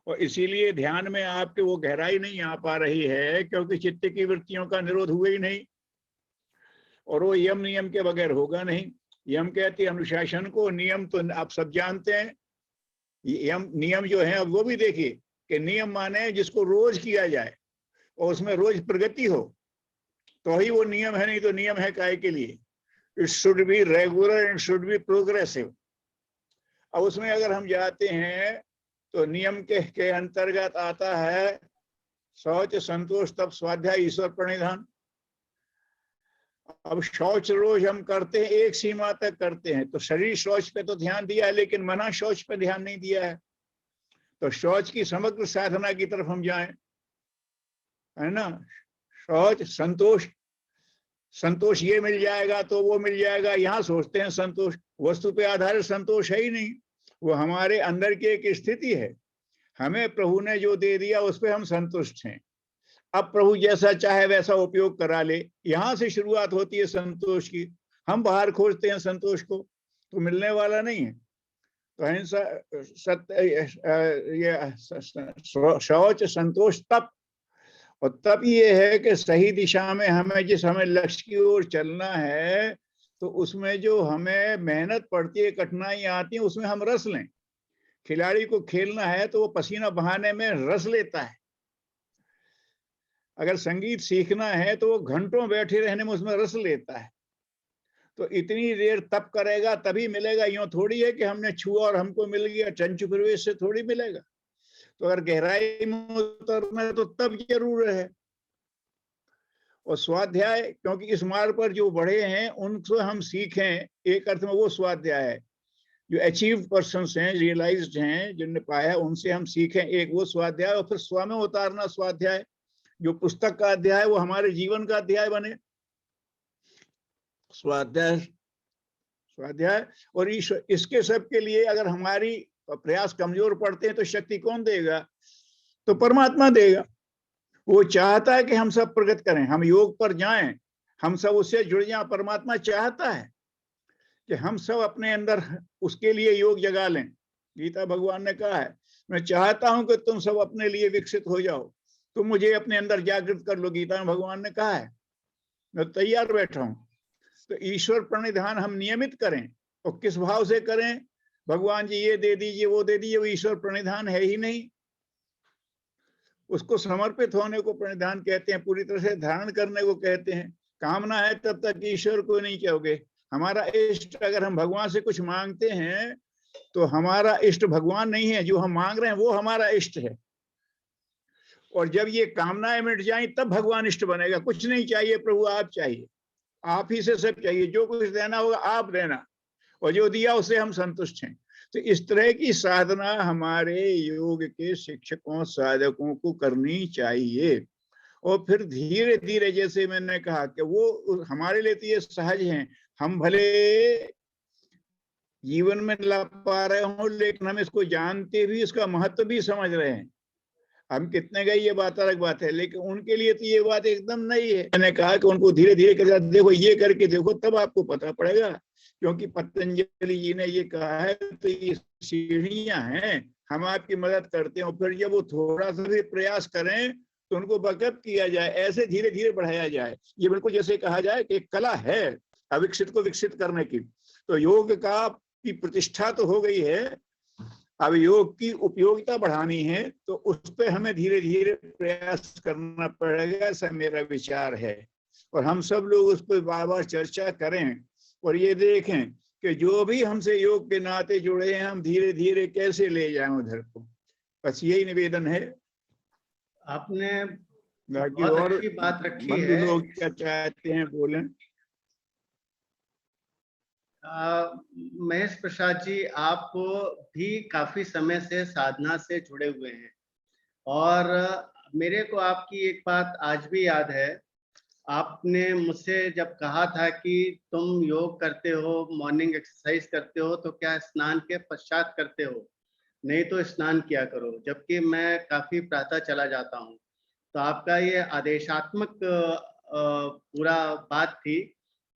और इसीलिए ध्यान में आपके वो गहराई नहीं आ पा रही है, क्योंकि चित्त की वृत्तियों का निरोध हुआ ही नहीं, और वो यम नियम के बगैर होगा नहीं। यम कहती है अनुशासन को, नियम तो आप सब जानते हैं। यम नियम जो है, अब वो भी देखिए कि नियम माने जिसको रोज किया जाए और उसमें रोज प्रगति हो तो ही वो नियम है, नहीं तो नियम है काहे के लिए। It should be regular and should be progressive. अब उसमें अगर हम जाते हैं तो नियम के अंतर्गत आता है शौच, संतोष, तप, स्वाध्याय, ईश्वर प्रणिधान। अब शौच रोज हम करते हैं, एक सीमा तक करते हैं, तो शरीर शौच पे तो ध्यान दिया है, लेकिन मना शौच पे ध्यान नहीं दिया है। तो शौच की समग्र साधना की तरफ हम जाएं, है ना। शौच, संतोष, संतोष ये मिल जाएगा तो वो मिल जाएगा, यहाँ सोचते हैं संतोष, वस्तु पे आधारित संतोष है ही नहीं, वो हमारे अंदर की एक स्थिति है। हमें प्रभु ने जो दे दिया उस पे हम संतुष्ट हैं। अब प्रभु जैसा चाहे वैसा उपयोग करा ले, यहाँ से शुरुआत होती है संतोष की। हम बाहर खोजते हैं संतोष को, तो मिलने वाला नहीं है। तो अहिंसा, सत्य, ये शौच, संतोष, तप। और तप ये है कि सही दिशा में हमें, जिस हमें लक्ष्य की ओर चलना है, तो उसमें जो हमें मेहनत पड़ती है, कठिनाइयां आती हैं, उसमें हम रस लें। खिलाड़ी को खेलना है तो वो पसीना बहाने में रस लेता है। अगर संगीत सीखना है तो वो घंटों बैठे रहने में उसमें रस लेता है। तो इतनी देर तप करेगा तभी मिलेगा, यूं थोड़ी है कि हमने छुआ और हमको मिल गया, चंचु प्रवेश से थोड़ी मिलेगा। तो अगर गहराई में उतरना है तो तब जरूर है। और स्वाध्याय, क्योंकि इस मार्ग पर जो बढ़े हैं उनसे हम सीखें, एक अर्थ में वो स्वाध्याय है। जो अचीव पर्सन्स हैं, रियलाइज्ड हैं, जिनने पाया, उनसे हम सीखें, एक वो स्वाध्याय। और फिर स्व में उतारना स्वाध्याय, जो पुस्तक का अध्याय वो हमारे जीवन का अध्याय बने। स्वाध्याय, स्वाध्याय। और इसके सब के लिए अगर हमारी प्रयास कमजोर पड़ते हैं तो शक्ति कौन देगा? तो परमात्मा देगा। वो चाहता है कि हम सब प्रगति करें, हम योग पर जाएं, हम सब उससे जुड़ जाएं। परमात्मा चाहता है कि हम सब अपने अंदर उसके लिए योग जगा लें। गीता भगवान ने कहा है, मैं चाहता हूं कि तुम सब अपने लिए विकसित हो जाओ, तुम मुझे अपने अंदर जागृत कर लो। गीता में भगवान ने कहा है, मैं तैयार बैठा हूं। तो ईश्वर प्रणिधान हम नियमित करें। और किस भाव से करें? भगवान जी ये दे दीजिए, वो दे दीजिए, वो ईश्वर प्रणिधान है ही नहीं। उसको समर्पित होने को प्रणिधान कहते हैं, पूरी तरह से धारण करने को कहते हैं। कामना है तब तक ईश्वर को नहीं कहोगे। हमारा इष्ट, अगर हम भगवान से कुछ मांगते हैं तो हमारा इष्ट भगवान नहीं है, जो हम मांग रहे हैं वो हमारा इष्ट है। और जब ये कामनाएं मिट जाएं तब भगवान इष्ट बनेगा। कुछ नहीं चाहिए प्रभु, आप चाहिए, आप ही से सब चाहिए। जो कुछ देना होगा आप देना, और जो दिया उससे हम संतुष्ट हैं। तो इस तरह की साधना हमारे योग के शिक्षकों, साधकों को करनी चाहिए। और फिर धीरे धीरे, जैसे मैंने कहा कि वो हमारे लिए तो ये सहज है, हम भले जीवन में ला पा रहे हों, लेकिन हम इसको जानते भी, इसका महत्व भी समझ रहे हैं। हम कितने गए ये बात अलग बात है, लेकिन उनके लिए तो ये बात एकदम नहीं है। मैंने कहा कि उनको धीरे धीरे करके देखो, ये करके देखो, तब आपको पता पड़ेगा। क्योंकि पतंजलि जी ने ये कहा है, तो ये सीढ़ियां हैं, हम आपकी मदद करते हैं। और फिर जब वो थोड़ा सा भी प्रयास करें तो उनको बैकअप किया जाए, ऐसे धीरे धीरे बढ़ाया जाए। ये बिल्कुल जैसे कहा जाए कि एक कला है अविकसित को विकसित करने की। तो योग का की प्रतिष्ठा तो हो गई है, अब योग की उपयोगिता बढ़ानी है, तो उस पर हमें धीरे धीरे प्रयास करना पड़ेगा, ऐसा मेरा विचार है। और हम सब लोग उस पर बार बार चर्चा करें और ये देखें कि जो भी हमसे योग के नाते जुड़े हैं, हम धीरे धीरे कैसे ले जाएं उधर को। बस यही निवेदन है। आपने बाकी बहुत और अच्छी बात रखी बंधु है। लोग क्या चाहते हैं बोलें। महेश प्रसाद जी, आप भी काफी समय से साधना से जुड़े हुए हैं, और मेरे को आपकी एक बात आज भी याद है। आपने मुझसे जब कहा था कि तुम योग करते हो, मॉर्निंग एक्सरसाइज करते हो, तो क्या स्नान के पश्चात करते हो? नहीं तो स्नान किया करो। जबकि मैं काफी प्रातः चला जाता हूँ। तो आपका ये आदेशात्मक पूरा बात थी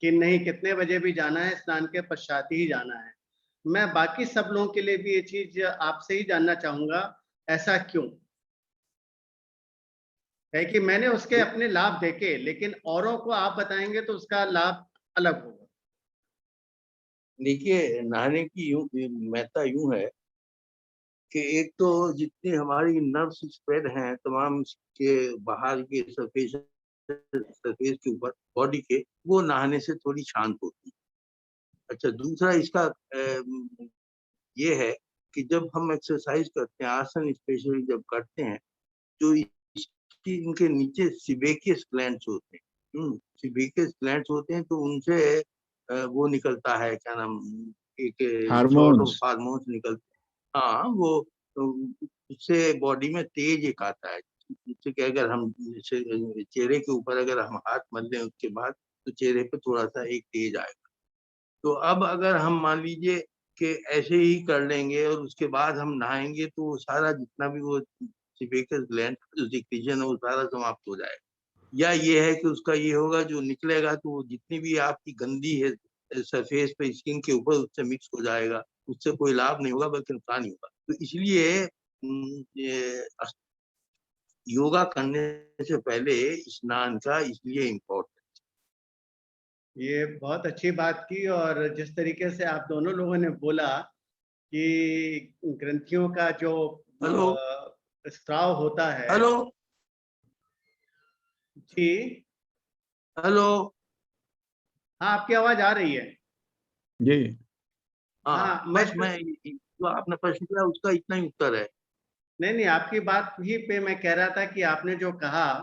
कि नहीं, कितने बजे भी जाना है, स्नान के पश्चात ही जाना है। मैं बाकी सब लोगों के लिए भी ये चीज आपसे ही जानना चाहूंगा, ऐसा क्यों है? कि मैंने उसके अपने लाभ देखे, लेकिन औरों को आप बताएंगे तो उसका लाभ अलग होगा। देखिए, नहाने की महत्ता यूं है कि एक तो जितनी हमारी नर्व्स स्प्रेड हैं तमाम के बाहर के सरफेस के ऊपर बॉडी के, वो नहाने से थोड़ी शांत होती है। अच्छा, दूसरा इसका ये है कि जब हम एक्सरसाइज करते हैं, आसन स्पेशली जब करते हैं, तो इनके नीचे सिबेकियस ग्लैंड्स होते हैं। सीबेकस ग्लैंड्स होते हैं, तो उनसे वो निकलता है, क्या नाम, एक हार्मोन्स। हार्मोन्स निकलते हैं। हाँ, वो उससे बॉडी में तेज एक आता है, जिससे कि अगर हम चेहरे के ऊपर अगर हम हाथ मल लें उसके बाद, तो चेहरे पे थोड़ा सा एक तेज आएगा। तो अब अगर हम मान लीजिए कि ऐसे ही कर लेंगे और उसके बाद हम नहाएंगे, तो वो सारा जितना भी वो सीबेकस ग्लैंड जो सिक्रीशन है वो सारा समाप्त हो जाएगा। या ये है कि उसका ये होगा, जो निकलेगा तो वो जितनी भी आपकी गंदी है सरफेस पे स्किन के ऊपर, उससे मिक्स हो जाएगा, उससे कोई लाभ नहीं होगा बल्कि नुकसान ही होगा। तो इसलिए ये योगा करने से पहले स्नान का इसलिए इम्पोर्टेंट। ये बहुत अच्छी बात की, और जिस तरीके से आप दोनों लोगों ने बोला कि ग्रंथियों का जो हेलो स्त्राव होता है। हेलो जी हेलो। हाँ, आपकी आवाज आ रही है। जी। हाँ, बस मैं जो आपने प्रश्न किया उसका इतना ही उत्तर है। नहीं, आपकी बात ही पे मैं कह रहा था कि आपने जो कहा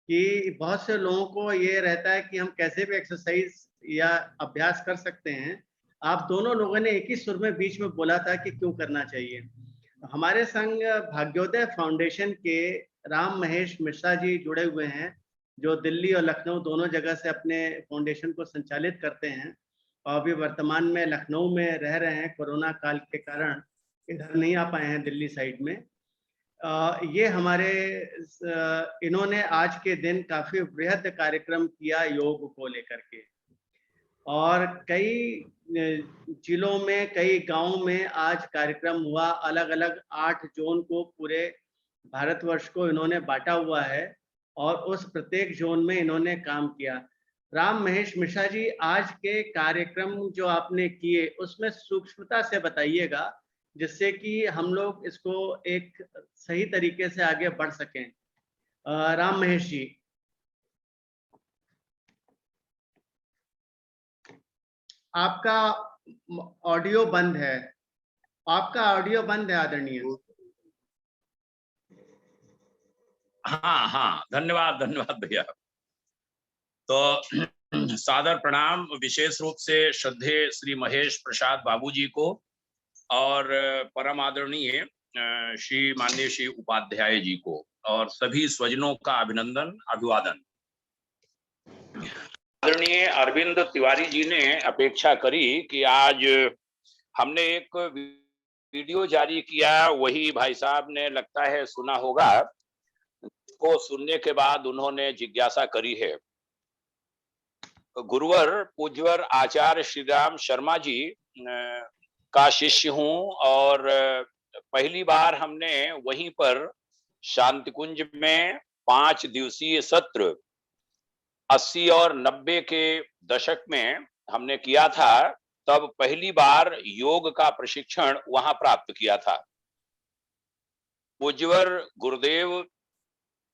कि बहुत से लोगों को ये रहता है कि हम कैसे भी एक्सरसाइज या अभ्यास कर सकते हैं। आप दोनों लोगों ने एक ही सुर में बीच में बोला था कि क्यों करना चाहिए। हमारे संग भाग्योदय फाउंडेशन के राम महेश मिश्रा जी जुड़े हुए हैं, जो दिल्ली और लखनऊ दोनों जगह से अपने फाउंडेशन को संचालित करते हैं, और अभी वर्तमान में लखनऊ में रह रहे हैं। कोरोना काल के कारण इधर नहीं आ पाए हैं दिल्ली साइड में। ये हमारे इन्होंने आज के दिन काफी बृहद कार्यक्रम किया योग को लेकर के, और कई जिलों में, कई गांवों में आज कार्यक्रम हुआ। अलग अलग 8 जोन को पूरे भारतवर्ष को इन्होंने बांटा हुआ है, और उस प्रत्येक जोन में इन्होंने काम किया। राम महेश मिश्रा जी, आज के कार्यक्रम जो आपने किए उसमें सूक्ष्मता से बताइएगा, जिससे कि हम लोग इसको एक सही तरीके से आगे बढ़ सकें। राम महेश जी। आपका ऑडियो बंद है, आपका ऑडियो बंद है आदरणीय। हाँ हाँ, धन्यवाद धन्यवाद भैया। तो सादर प्रणाम विशेष रूप से श्रद्धेय श्री महेश प्रसाद बाबू जी को, और परम आदरणीय श्री माननीय श्री उपाध्याय जी को, और सभी स्वजनों का अभिनंदन अभिवादन। आदरणीय अरविंद तिवारी जी ने अपेक्षा करी कि आज हमने एक वीडियो जारी किया, वही भाई साहब ने लगता है सुना होगा, को सुनने के बाद उन्होंने जिज्ञासा करी है। गुरुवर पूज्यवर आचार्य श्री राम शर्मा जी का शिष्य हूं, और पहली बार हमने वहीं पर शांति कुंज में 5 दिवसीय सत्र 80 और 90 के दशक में हमने किया था। तब पहली बार योग का प्रशिक्षण वहां प्राप्त किया था। पूज्यवर गुरुदेव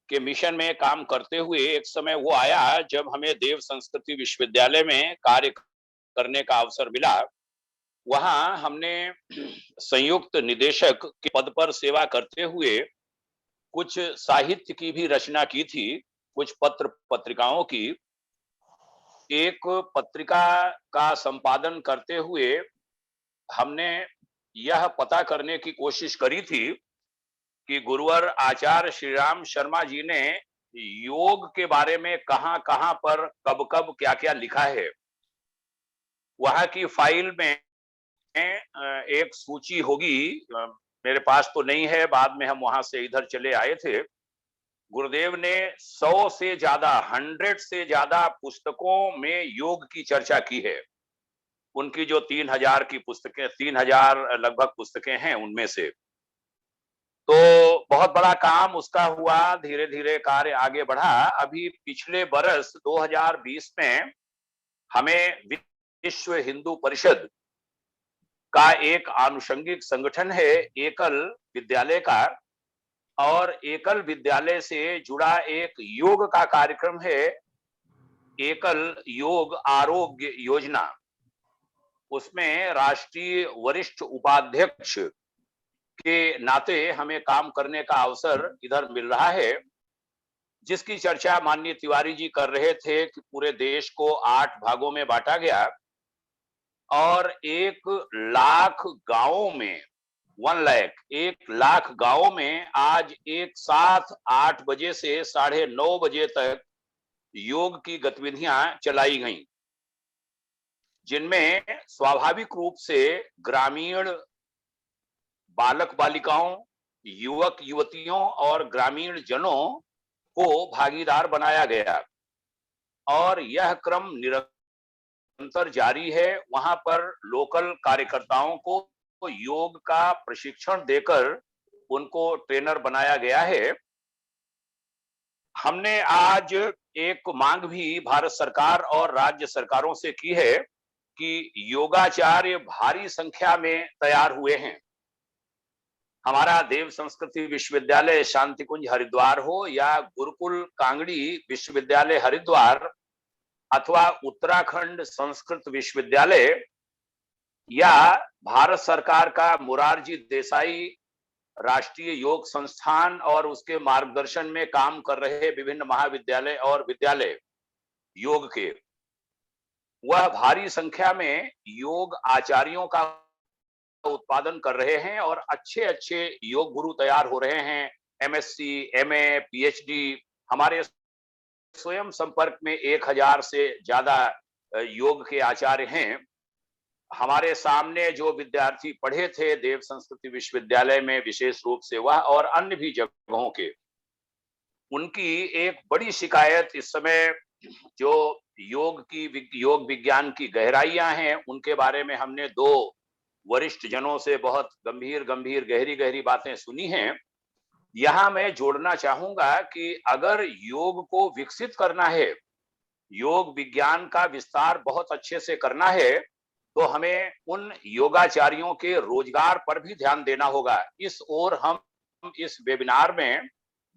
के मिशन में काम करते हुए एक समय वो आया जब हमें देव संस्कृति विश्वविद्यालय में कार्य करने का अवसर मिला। वहां हमने संयुक्त निदेशक के पद पर सेवा करते हुए कुछ साहित्य की भी रचना की थी, कुछ पत्र पत्रिकाओं की। एक पत्रिका का संपादन करते हुए हमने यह पता करने की कोशिश करी थी कि गुरुवर आचार्य श्री राम शर्मा जी ने योग के बारे में कहां कहां पर कब कब क्या क्या लिखा है। वहां की फाइल में एक सूची होगी, मेरे पास तो नहीं है, बाद में हम वहां से इधर चले आए थे। गुरुदेव ने 100 से ज्यादा पुस्तकों में योग की चर्चा की है। उनकी जो 3000 की पुस्तकें, 3000 लगभग पुस्तकें हैं, उनमें से तो बहुत बड़ा काम उसका हुआ। धीरे धीरे कार्य आगे बढ़ा। अभी पिछले बरस 2020 में हमें विश्व हिंदू परिषद का एक आनुषंगिक संगठन है एकल विद्यालय का, और एकल विद्यालय से जुड़ा एक योग का कार्यक्रम है, एकल योग आरोग्य योजना। उसमें राष्ट्रीय वरिष्ठ उपाध्यक्ष के नाते हमें काम करने का अवसर इधर मिल रहा है। जिसकी चर्चा माननीय तिवारी जी कर रहे थे कि पूरे देश को 8 भागों में बांटा गया और 1 लाख गांवों में 1 लाख गांवों में आज एक साथ 8 बजे से 9:30 बजे तक योग की गतिविधियां चलाई गईं, जिनमें स्वाभाविक रूप से ग्रामीण बालक बालिकाओं, युवक युवतियों और ग्रामीण जनों को भागीदार बनाया गया और यह क्रम निरंतर जारी है। वहां पर लोकल कार्यकर्ताओं को योग का प्रशिक्षण देकर उनको ट्रेनर बनाया गया है। हमने आज एक मांग भी भारत सरकार और राज्य सरकारों से की है कि योगाचार्य भारी संख्या में तैयार हुए हैं। हमारा देव संस्कृति विश्वविद्यालय शांति कुंज हरिद्वार हो या गुरुकुल कांगड़ी विश्वविद्यालय हरिद्वार अथवा उत्तराखंड संस्कृत विश्वविद्यालय या भारत सरकार का मोरारजी देसाई राष्ट्रीय योग संस्थान और उसके मार्गदर्शन में काम कर रहे विभिन्न महाविद्यालय और विद्यालय योग के, वह भारी संख्या में योग आचार्यों का उत्पादन कर रहे हैं और अच्छे अच्छे योग गुरु तैयार हो रहे हैं। एमएससी, एमए, पीएचडी, हमारे स्वयं संपर्क में 1000 से ज्यादा योग के आचार्य हैं। हमारे सामने जो विद्यार्थी पढ़े थे देव संस्कृति विश्वविद्यालय में विशेष रूप से वह और अन्य भी जगहों के, उनकी एक बड़ी शिकायत इस समय जो योग विज्ञान की गहराइयां हैं उनके बारे में हमने 2 वरिष्ठ जनों से बहुत गंभीर गहरी बातें सुनी हैं। यहां मैं जोड़ना चाहूंगा कि अगर योग को विकसित करना है, योग विज्ञान का विस्तार बहुत अच्छे से करना है, तो हमें उन योगाचार्यों के रोजगार पर भी ध्यान देना होगा। इस ओर हम इस वेबिनार में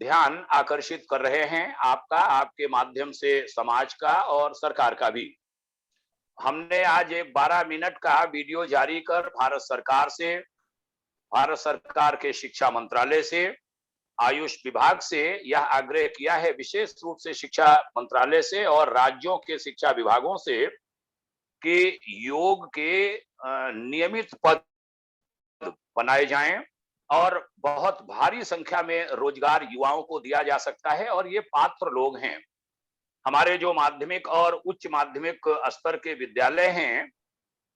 ध्यान आकर्षित कर रहे हैं, आपका, आपके माध्यम से समाज का और सरकार का भी। हमने आज एक 12 मिनट का वीडियो जारी कर भारत सरकार के शिक्षा मंत्रालय से, आयुष विभाग से यह आग्रह किया है, विशेष रूप से शिक्षा मंत्रालय से और राज्यों के शिक्षा विभागों से, कि योग के नियमित पद बनाए जाएं और बहुत भारी संख्या में रोजगार युवाओं को दिया जा सकता है और ये पात्र लोग हैं। हमारे जो माध्यमिक और उच्च माध्यमिक स्तर के विद्यालय हैं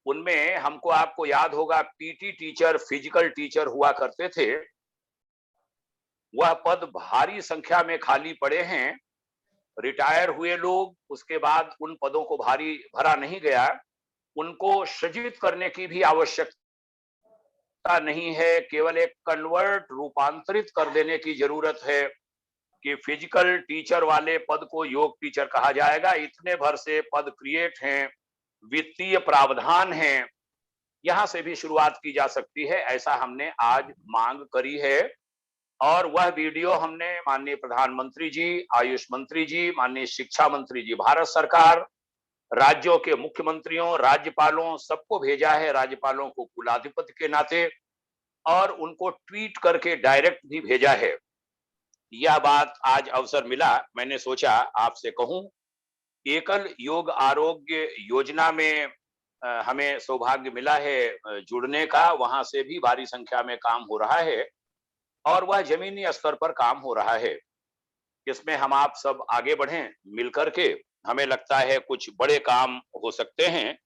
उनमें हमको, आपको याद होगा, पीटी टीचर, फिजिकल टीचर हुआ करते थे। वह पद भारी संख्या में खाली पड़े हैं। रिटायर हुए लोग, उसके बाद उन पदों को भरा नहीं गया, उनको सृजित करने की भी आवश्यकता नहीं है, केवल एक रूपांतरित कर देने की जरूरत है कि फिजिकल टीचर वाले पद को योग टीचर कहा जाएगा। इतने भर से पद क्रिएट हैं, वित्तीय प्रावधान हैं, यहां से भी शुरुआत की जा सकती है, ऐसा हमने आज मांग करी है। और वह वीडियो हमने माननीय प्रधानमंत्री जी, आयुष मंत्री जी, माननीय शिक्षा मंत्री जी, भारत सरकार, राज्यों के मुख्यमंत्रियों, राज्यपालों, सबको भेजा है, राज्यपालों को कुलाधिपति के नाते, और उनको ट्वीट करके डायरेक्ट भी भेजा है। यह बात आज अवसर मिला, मैंने सोचा आपसे कहूं। एकल योग आरोग्य योजना में हमें सौभाग्य मिला है जुड़ने का, वहां से भी भारी संख्या में काम हो रहा है और वह जमीनी स्तर पर काम हो रहा है। इसमें हम आप सब आगे बढ़ें मिलकर के, हमें लगता है कुछ बड़े काम हो सकते हैं।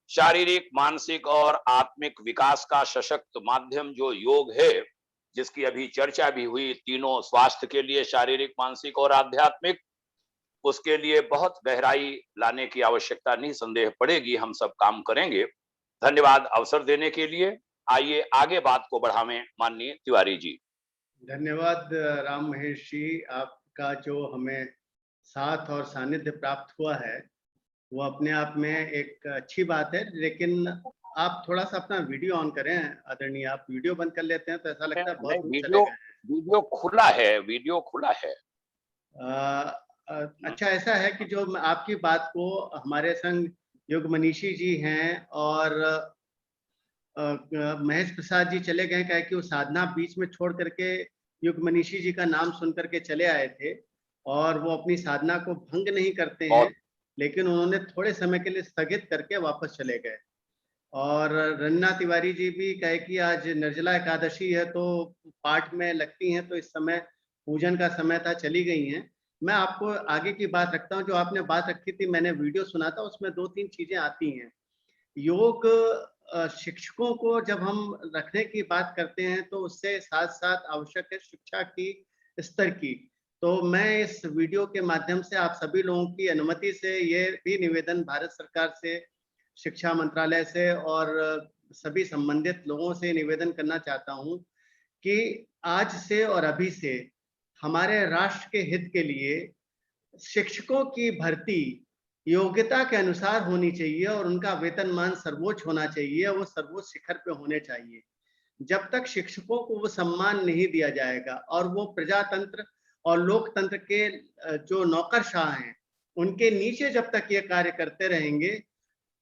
शारीरिक, मानसिक और आत्मिक विकास का सशक्त माध्यम जो योग है, जिसकी अभी चर्चा भी हुई, तीनों स्वास्थ्य के लिए, शारीरिक, मानसिक और आध्यात्मिक, उसके लिए बहुत गहराई लाने की आवश्यकता निसंदेह पड़ेगी। हम सब काम करेंगे। धन्यवाद अवसर देने के लिए। आइए आगे बात को बढ़ावें। माननीय तिवारी जी। धन्यवाद राम महेश जी, आपका जो हमें साथ और सानिध्य प्राप्त हुआ है वो अपने आप में एक अच्छी बात है, लेकिन आप थोड़ा सा अपना वीडियो ऑन करें आदरणीय। आप वीडियो बंद कर लेते हैं तो ऐसा लगता है बहुत दूर चले गए हैं। वीडियो खुला है, वीडियो खुला है। अच्छा, ऐसा है कि जो आपकी बात को हमारे संग योग मनीषी जी हैं और महेश प्रसाद जी चले गए, कहे कि वो साधना बीच में छोड़ करके योग मनीषी जी का नाम सुन करके चले आए थे। और वो अपनी साधना को भंग नहीं करते हैं, लेकिन उन्होंने थोड़े समय के लिए स्थगित करके वापस चले गए। और रन्ना तिवारी जी भी कहे कि आज निर्जला एकादशी है तो पाठ में लगती हैं, तो इस समय पूजन का समय था, चली गई हैं। मैं आपको आगे की बात रखता हूँ। जो आपने बात रखी थी, मैंने वीडियो सुना था, उसमें 2-3 चीजें आती हैं। योग शिक्षकों को जब हम रखने की बात करते हैं तो उससे साथ साथ आवश्यक है शिक्षा की स्तर की। तो मैं इस वीडियो के माध्यम से आप सभी लोगों की अनुमति से ये भी निवेदन भारत सरकार से, शिक्षा मंत्रालय से और सभी संबंधित लोगों से निवेदन करना चाहता हूं कि आज से और अभी से हमारे राष्ट्र के हित के लिए शिक्षकों की भर्ती योग्यता के अनुसार होनी चाहिए और उनका वेतनमान सर्वोच्च होना चाहिए, वो सर्वोच्च शिखर पे होने चाहिए। जब तक शिक्षकों को वो सम्मान नहीं दिया जाएगा और वो प्रजातंत्र और लोकतंत्र के जो नौकरशाह हैं, उनके नीचे जब तक ये कार्य करते रहेंगे,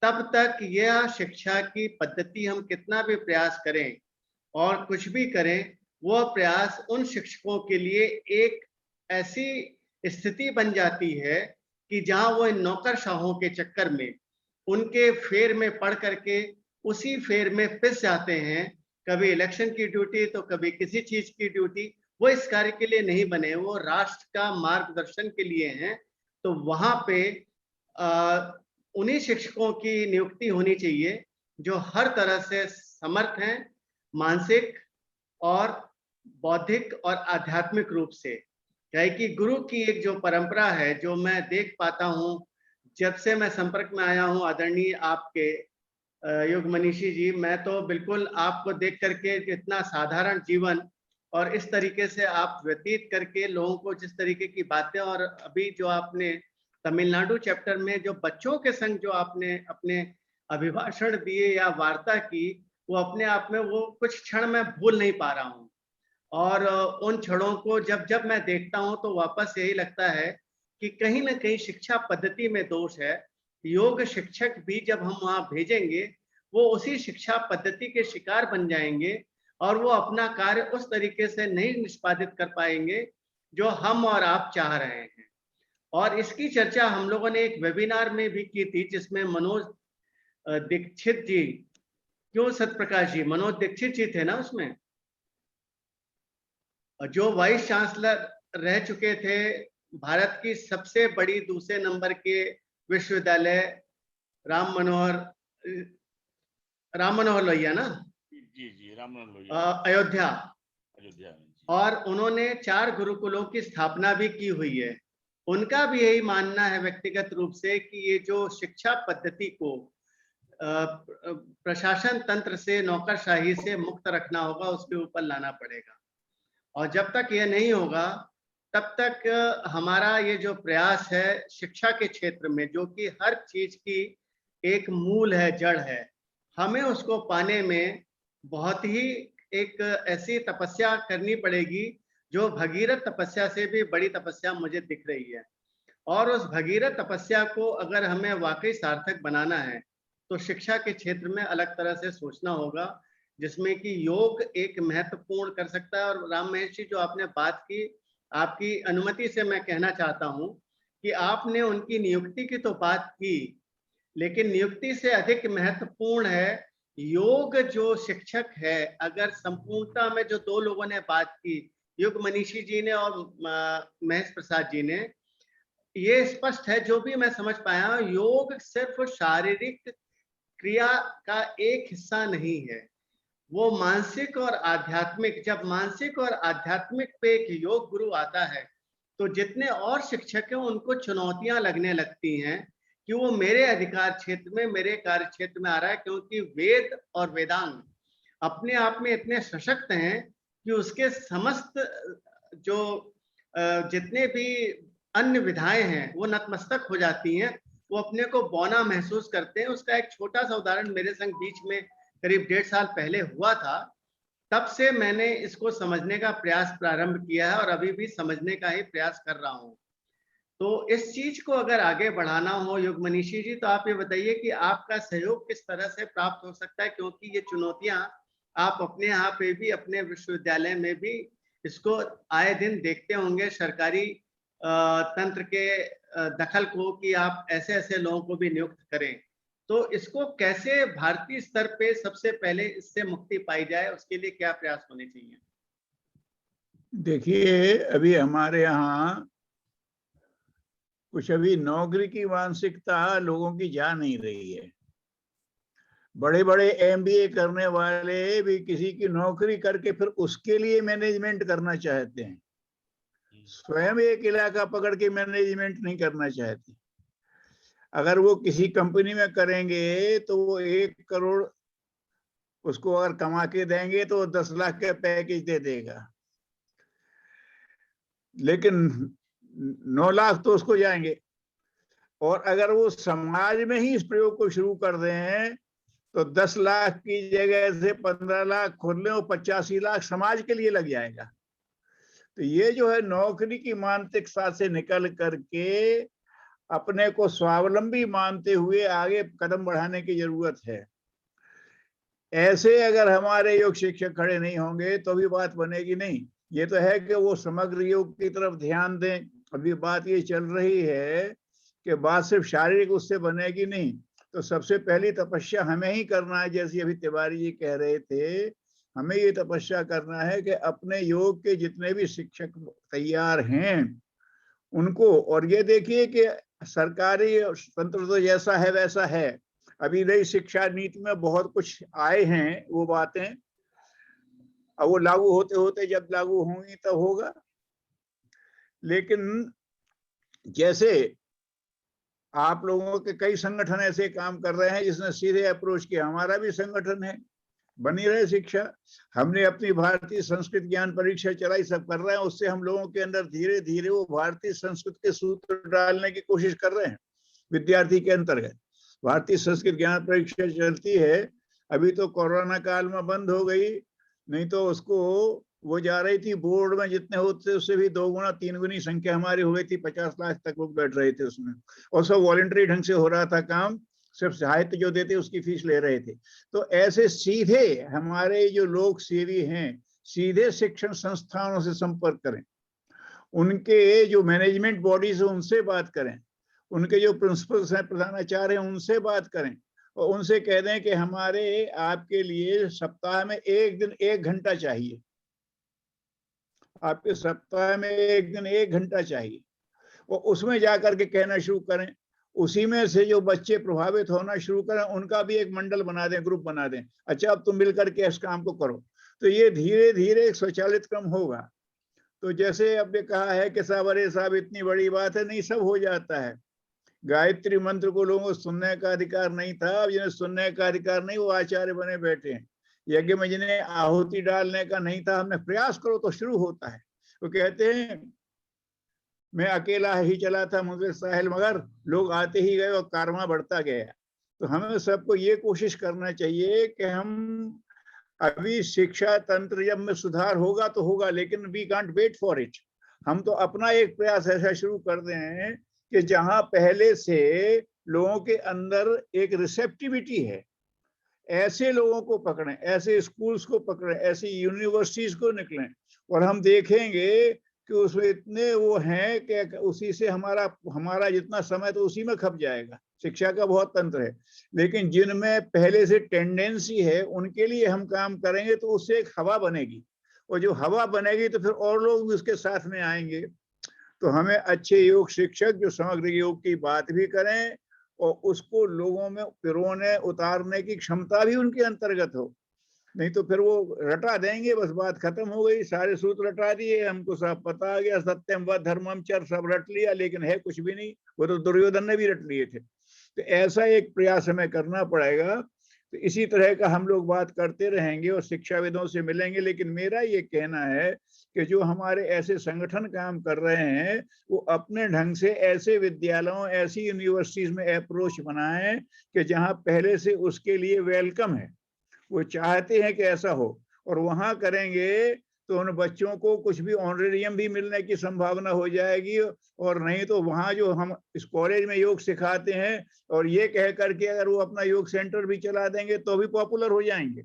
तब तक यह शिक्षा की पद्धति हम कितना भी प्रयास करें और कुछ भी करें, वह प्रयास उन शिक्षकों के लिए एक ऐसी स्थिति बन जाती है कि जहां वो इन नौकरशाहों के चक्कर में, उनके फेर में पड़ करके उसी फेर में पिस जाते हैं। कभी इलेक्शन की ड्यूटी तो कभी किसी चीज की ड्यूटी। वो इस कार्य के लिए नहीं बने, वो राष्ट्र का मार्गदर्शन के लिए हैं। तो वहां पे उन्हीं शिक्षकों की नियुक्ति होनी चाहिए जो हर तरह से समर्थ हैं, मानसिक और बौद्धिक और आध्यात्मिक रूप से। क्या कि गुरु की एक जो परंपरा है, जो मैं देख पाता हूँ जब से मैं संपर्क में आया हूँ आदरणीय आपके योग मनीषी जी, मैं तो बिल्कुल आपको देख करके इतना साधारण जीवन और इस तरीके से आप व्यतीत करके लोगों को जिस तरीके की बातें, और अभी जो आपने तमिलनाडु चैप्टर में जो बच्चों के संग जो आपने अपने अभिभाषण दिए या वार्ता की, वो अपने आप में वो कुछ क्षण मैं भूल नहीं पा रहा हूँ। और उन क्षणों को जब जब मैं देखता हूँ तो वापस यही लगता है कि कहीं ना कहीं शिक्षा पद्धति में दोष है। योग शिक्षक भी जब हम वहां भेजेंगे, वो उसी शिक्षा पद्धति के शिकार बन जाएंगे और वो अपना कार्य उस तरीके से नहीं निष्पादित कर पाएंगे जो हम और आप चाह रहे हैं। और इसकी चर्चा हम लोगों ने एक वेबिनार में भी की थी, जिसमें मनोज दीक्षित जी, क्यों सत्यप्रकाश जी, मनोज दीक्षित जी थे ना उसमें, जो वाइस चांसलर रह चुके थे भारत की सबसे बड़ी दूसरे नंबर के विश्वविद्यालय राम मनोहर लोहिया ना, जी राम मनोहर लोहिया, अयोध्या में। और उन्होंने 4 गुरुकुलों की स्थापना भी की हुई है। उनका भी यही मानना है व्यक्तिगत रूप से कि ये जो शिक्षा पद्धति को प्रशासन तंत्र से, नौकरशाही से मुक्त रखना होगा, उसके ऊपर लाना पड़ेगा। और जब तक ये नहीं होगा तब तक हमारा ये जो प्रयास है शिक्षा के क्षेत्र में, जो कि हर चीज की एक मूल है, जड़ है, हमें उसको पाने में बहुत ही एक ऐसी तपस्या करनी पड़ेगी जो भगीरथ तपस्या से भी बड़ी तपस्या मुझे दिख रही है। और उस भगीरथ तपस्या को अगर हमें वाकई सार्थक बनाना है तो शिक्षा के क्षेत्र में अलग तरह से सोचना होगा, जिसमें कि योग एक महत्वपूर्ण कर सकता है। और राम महेश जी, जो आपने बात की, आपकी अनुमति से मैं कहना चाहता हूं कि आपने उनकी नियुक्ति की तो बात की, लेकिन नियुक्ति से अधिक महत्वपूर्ण है योग जो शिक्षक है। अगर संपूर्णता में जो 2 लोगों ने बात की, योग मनीषी जी ने और महेश प्रसाद जी ने, ये स्पष्ट है, जो भी मैं समझ पाया, योग सिर्फ शारीरिक क्रिया का एक हिस्सा नहीं है, वो मानसिक और आध्यात्मिक। जब मानसिक और आध्यात्मिक पे एक योग गुरु आता है तो जितने और शिक्षक हैं उनको चुनौतियां लगने लगती हैं कि वो मेरे अधिकार क्षेत्र में, मेरे कार्य क्षेत्र में आ रहा है, क्योंकि वेद और वेदांग अपने आप में इतने सशक्त हैं कि उसके समस्त जो जितने भी अन्य विधाएं हैं वो नतमस्तक हो जाती हैं, वो अपने को बौना महसूस करते हैं। उसका एक छोटा सा उदाहरण मेरे संग बीच में करीब 1.5 साल पहले हुआ था। तब से मैंने इसको समझने का प्रयास प्रारंभ किया है और अभी भी समझने का ही प्रयास कर रहा हूं। तो इस चीज को अगर आगे बढ़ाना हो योग मनीषी जी, तो आप ये बताइए कि आपका सहयोग किस तरह से प्राप्त हो सकता है, क्योंकि ये चुनौतियां आप अपने यहाँ पे भी, अपने विश्वविद्यालय में भी इसको आए दिन देखते होंगे। सरकारी तंत्र के दखल को कि आप ऐसे ऐसे लोगों को भी नियुक्त करें, तो इसको कैसे भारतीय स्तर पे सबसे पहले इससे मुक्ति पाई जाए, उसके लिए क्या प्रयास होने चाहिए? देखिए, अभी हमारे यहाँ कुछ अभी नौकरी की मानसिकता लोगों की जा नहीं रही है। बड़े बड़े MBA करने वाले भी किसी की नौकरी करके फिर उसके लिए मैनेजमेंट करना चाहते हैं, स्वयं एक इलाका पकड़ के मैनेजमेंट नहीं करना चाहते। अगर वो किसी कंपनी में करेंगे तो वो 1 करोड़ उसको अगर कमा के देंगे तो 10 लाख का पैकेज दे देगा, लेकिन 9 लाख तो उसको जाएंगे। और अगर वो समाज में ही इस प्रयोग को शुरू कर दें तो 10 लाख की जगह से 15 लाख खोल लें और 85 लाख समाज के लिए लग जाएगा। तो ये जो है नौकरी की मानसिकता से निकल करके अपने को स्वावलंबी मानते हुए आगे कदम बढ़ाने की जरूरत है। ऐसे अगर हमारे योग शिक्षक खड़े नहीं होंगे तो भी बात बनेगी नहीं। ये तो है कि वो समग्र योग की तरफ ध्यान दें। अभी बात ये चल रही है कि बात सिर्फ शारीरिक उससे बनेगी नहीं, तो सबसे पहली तपस्या हमें ही करना है। जैसे अभी तिवारी जी कह रहे थे, हमें ये तपस्या करना है कि अपने योग के जितने भी शिक्षक तैयार हैं उनको, और ये देखिए कि सरकारी तंत्र तो जैसा है वैसा है। अभी नई शिक्षा नीति में बहुत कुछ आए हैं वो बातें, अब वो लागू होते होते जब लागू होंगी तब होगा। लेकिन जैसे आप लोगों के कई संगठन ऐसे काम कर रहे हैं जिसने सीधे अप्रोच किया, हमारा भी संगठन है, बनी रहे शिक्षा। हमने अपनी भारतीय संस्कृत ज्ञान परीक्षा चलाई, सब कर रहे हैं। उससे हम लोगों के अंदर धीरे धीरे वो भारतीय संस्कृत के सूत्र डालने की कोशिश कर रहे हैं विद्यार्थी के अंतर्गत। भारतीय संस्कृत ज्ञान परीक्षा चलती है, अभी तो कोरोना काल में बंद हो गई, नहीं तो उसको वो जा रही थी बोर्ड में, जितने होते उससे भी 2 गुना 3 गुनी संख्या हमारी हो गई थी। 50 लाख तक लोग बैठ रहे थे उसमें, और सब वॉलंटरी ढंग से हो रहा था काम, सिर्फ साहित्य जो देते उसकी फीस ले रहे थे। तो ऐसे सीधे हमारे जो लोक सेवी हैं, सीधे शिक्षण संस्थानों से संपर्क करें, उनके जो मैनेजमेंट बॉडीज है उनसे बात करें, उनके जो प्रिंसिपल्स हैं, प्रधानाचार्य हैं, उनसे बात करें और उनसे कह दें कि हमारे आपके लिए सप्ताह में 1 दिन 1 घंटा चाहिए, आपके सप्ताह में 1 दिन 1 घंटा चाहिए। और उसमें जाकर के कहना शुरू करें, उसी में से जो बच्चे प्रभावित होना शुरू करें उनका भी एक मंडल बना दें, ग्रुप बना दें, अच्छा अब तुम मिल करके इस काम को करो। तो ये धीरे धीरे एक स्वचालित क्रम होगा। तो जैसे आपने कहा है कि साहब अरे साहब इतनी बड़ी बात है, नहीं, सब हो जाता है। गायत्री मंत्र को लोगों को सुनने का अधिकार नहीं था, अब जिन्हें सुनने का अधिकार नहीं वो आचार्य बने बैठे हैं। यज्ञ में जिन्हें आहुति डालने का नहीं था, हमने प्रयास करो तो शुरू होता है। वो कहते हैं मैं अकेला ही चला था मुझे साहिल, मगर लोग आते ही गए और कारवां बढ़ता गया। तो हमें सबको ये कोशिश करना चाहिए कि हम अभी शिक्षा तंत्र जब में सुधार होगा तो होगा, लेकिन we can't wait for it. हम तो अपना एक प्रयास ऐसा शुरू कर दें कि जहां पहले से लोगों के अंदर एक रिसेप्टिविटी है, ऐसे लोगों को पकड़ें, ऐसे स्कूल्स को पकड़ें, ऐसी यूनिवर्सिटीज को निकलें, और हम देखेंगे कि उसमें इतने वो हैं कि उसी से हमारा जितना समय तो उसी में खप जाएगा। शिक्षा का बहुत तंत्र है, लेकिन जिनमें पहले से टेंडेंसी है उनके लिए हम काम करेंगे तो उससे एक हवा बनेगी, और जो हवा बनेगी तो फिर और लोग उसके साथ में आएंगे। तो हमें अच्छे योग शिक्षक जो समग्र योग की बात भी करें और उसको लोगों में पिरोने उतारने की क्षमता भी उनके अंतर्गत हो, नहीं तो फिर वो रटा देंगे, बस बात खत्म हो गई, सारे सूत्र रटा दिए, हमको सब पता आ गया, सत्यम व धर्मम चर सब रट लिया, लेकिन है कुछ भी नहीं। वो तो दुर्योधन ने भी रट लिए थे। तो ऐसा एक प्रयास हमें करना पड़ेगा। तो इसी तरह का हम लोग बात करते रहेंगे और शिक्षाविदों से मिलेंगे। लेकिन मेरा ये कहना है कि जो हमारे ऐसे संगठन काम कर रहे हैं वो अपने ढंग से ऐसे विद्यालयों, ऐसी यूनिवर्सिटीज में अप्रोच बनाएं कि जहां पहले से उसके लिए वेलकम है, वो चाहते हैं कि ऐसा हो, और वहां करेंगे तो उन बच्चों को कुछ भी ऑनरेरियम भी मिलने की संभावना हो जाएगी। और नहीं तो वहां जो हम इस कॉलेज में योग सिखाते हैं और ये कह करके अगर वो अपना योग सेंटर भी चला देंगे तो भी पॉपुलर हो जाएंगे।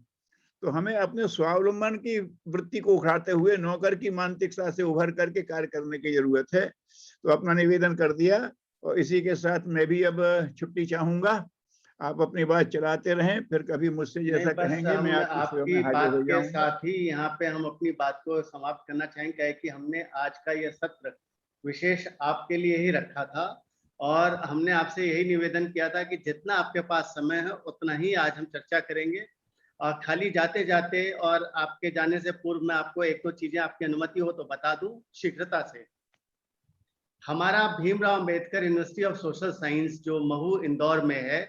तो हमें अपने स्वावलंबन की वृत्ति को उखाड़ते हुए नौकर की मानसिकता से उभर करके कार्य करने की जरूरत है। तो अपना निवेदन कर दिया और इसी के साथ मैं भी अब छुट्टी चाहूंगा। आप अपनी बात चलाते रहें, फिर कभी मुझसे नहीं, जैसा बस कहेंगे मैं हम आपकी सेवा में आपकी हाजिर बात हो के जाऊंगा। साथ ही यहाँ पे हम अपनी बात को समाप्त करना चाहेंगे कि हमने आज का यह सत्र विशेष आपके लिए ही रखा था और हमने आपसे यही निवेदन किया था कि जितना आपके पास समय है उतना ही आज हम चर्चा करेंगे। और खाली जाते जाते और आपके जाने से पूर्व मैं आपको एक दो चीजें, आपकी अनुमति हो तो बता दूं शीघ्रता से। हमारा Bhimrao Ambedkar university of social science जो महू इंदौर में है,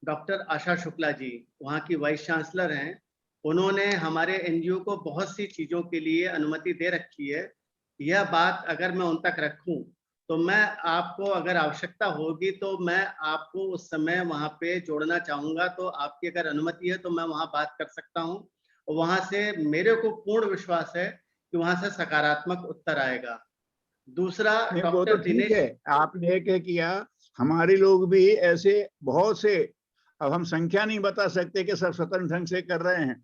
डॉक्टर आशा शुक्ला जी वहाँ की वाइस चांसलर हैं। उन्होंने हमारे एनजीओ को बहुत सी चीजों के लिए अनुमति दे रखी है। यह बात अगर मैं उन तक रखूं तो मैं आपको अगर आवश्यकता होगी तो मैं आपको उस समय वहाँ पे जोड़ना चाहूंगा, तो आपकी अगर अनुमति है तो मैं वहाँ बात कर सकता हूँ। और वहाँ से मेरे को पूर्ण विश्वास है कि वहाँ से सकारात्मक उत्तर आएगा। दूसरा, नहीं, वो तो डॉक्टर ठीक है, दिनेश, आपने एक किया। हमारे लोग भी ऐसे बहुत से, अब हम संख्या नहीं बता सकते कि सब स्वतंत्र ढंग से कर रहे हैं।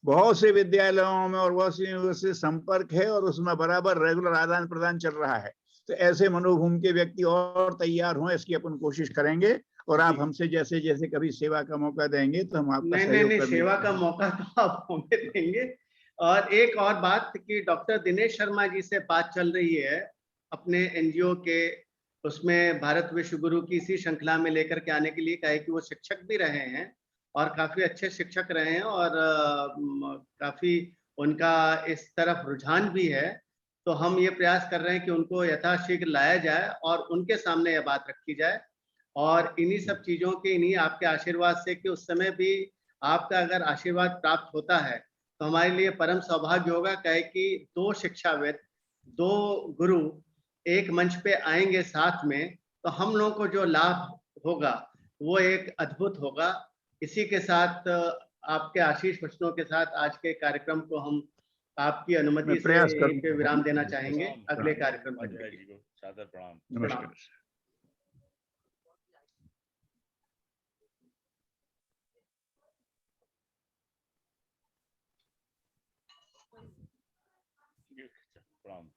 बहुत से विद्यालयों में और बहुत सी यूनिवर्सिटी संपर्क है और उसमें बराबर रेगुलर आदान प्रदान चल रहा है। तो ऐसे मनोभूमि के व्यक्ति और तैयार हों, इसकी अपन कोशिश करेंगे। और आप हमसे जैसे जैसे कभी सेवा का मौका देंगे तो हम आपका नहीं नहीं सहयोग नहीं, करने सेवा का मौका तो आप हमें देंगे। और एक और बात कि डॉक्टर दिनेश शर्मा जी से बात चल रही है अपने एनजीओ के, उसमें भारत विश्व गुरु की इसी श्रृंखला में लेकर के आने के लिए कहा है कि वो शिक्षक भी रहे हैं और काफी अच्छे शिक्षक रहे हैं और काफी उनका इस तरफ रुझान भी है। तो हम ये प्रयास कर रहे हैं कि उनको यथाशीघ्र लाया जाए और उनके सामने यह बात रखी जाए। और इन्हीं सब चीजों के, इन्हीं आपके आशीर्वाद से कि उस समय भी आपका अगर आशीर्वाद प्राप्त होता है तो हमारे लिए परम सौभाग्य होगा। कहे कि दो शिक्षाविद, दो गुरु एक मंच पे आएंगे साथ में, तो हम लोगों को जो लाभ होगा वो एक अद्भुत होगा। इसी के साथ आपके आशीष वचनों के साथ आज के कार्यक्रम को हम आपकी अनुमति मैं से प्रयास यहीं पे करूंगा। विराम देना चाहेंगे। अगले प्रणाम कार्यक्रम तक उपाध्याय के जी लिए को सादर प्रणाम। नमस्कार। प्रणाम।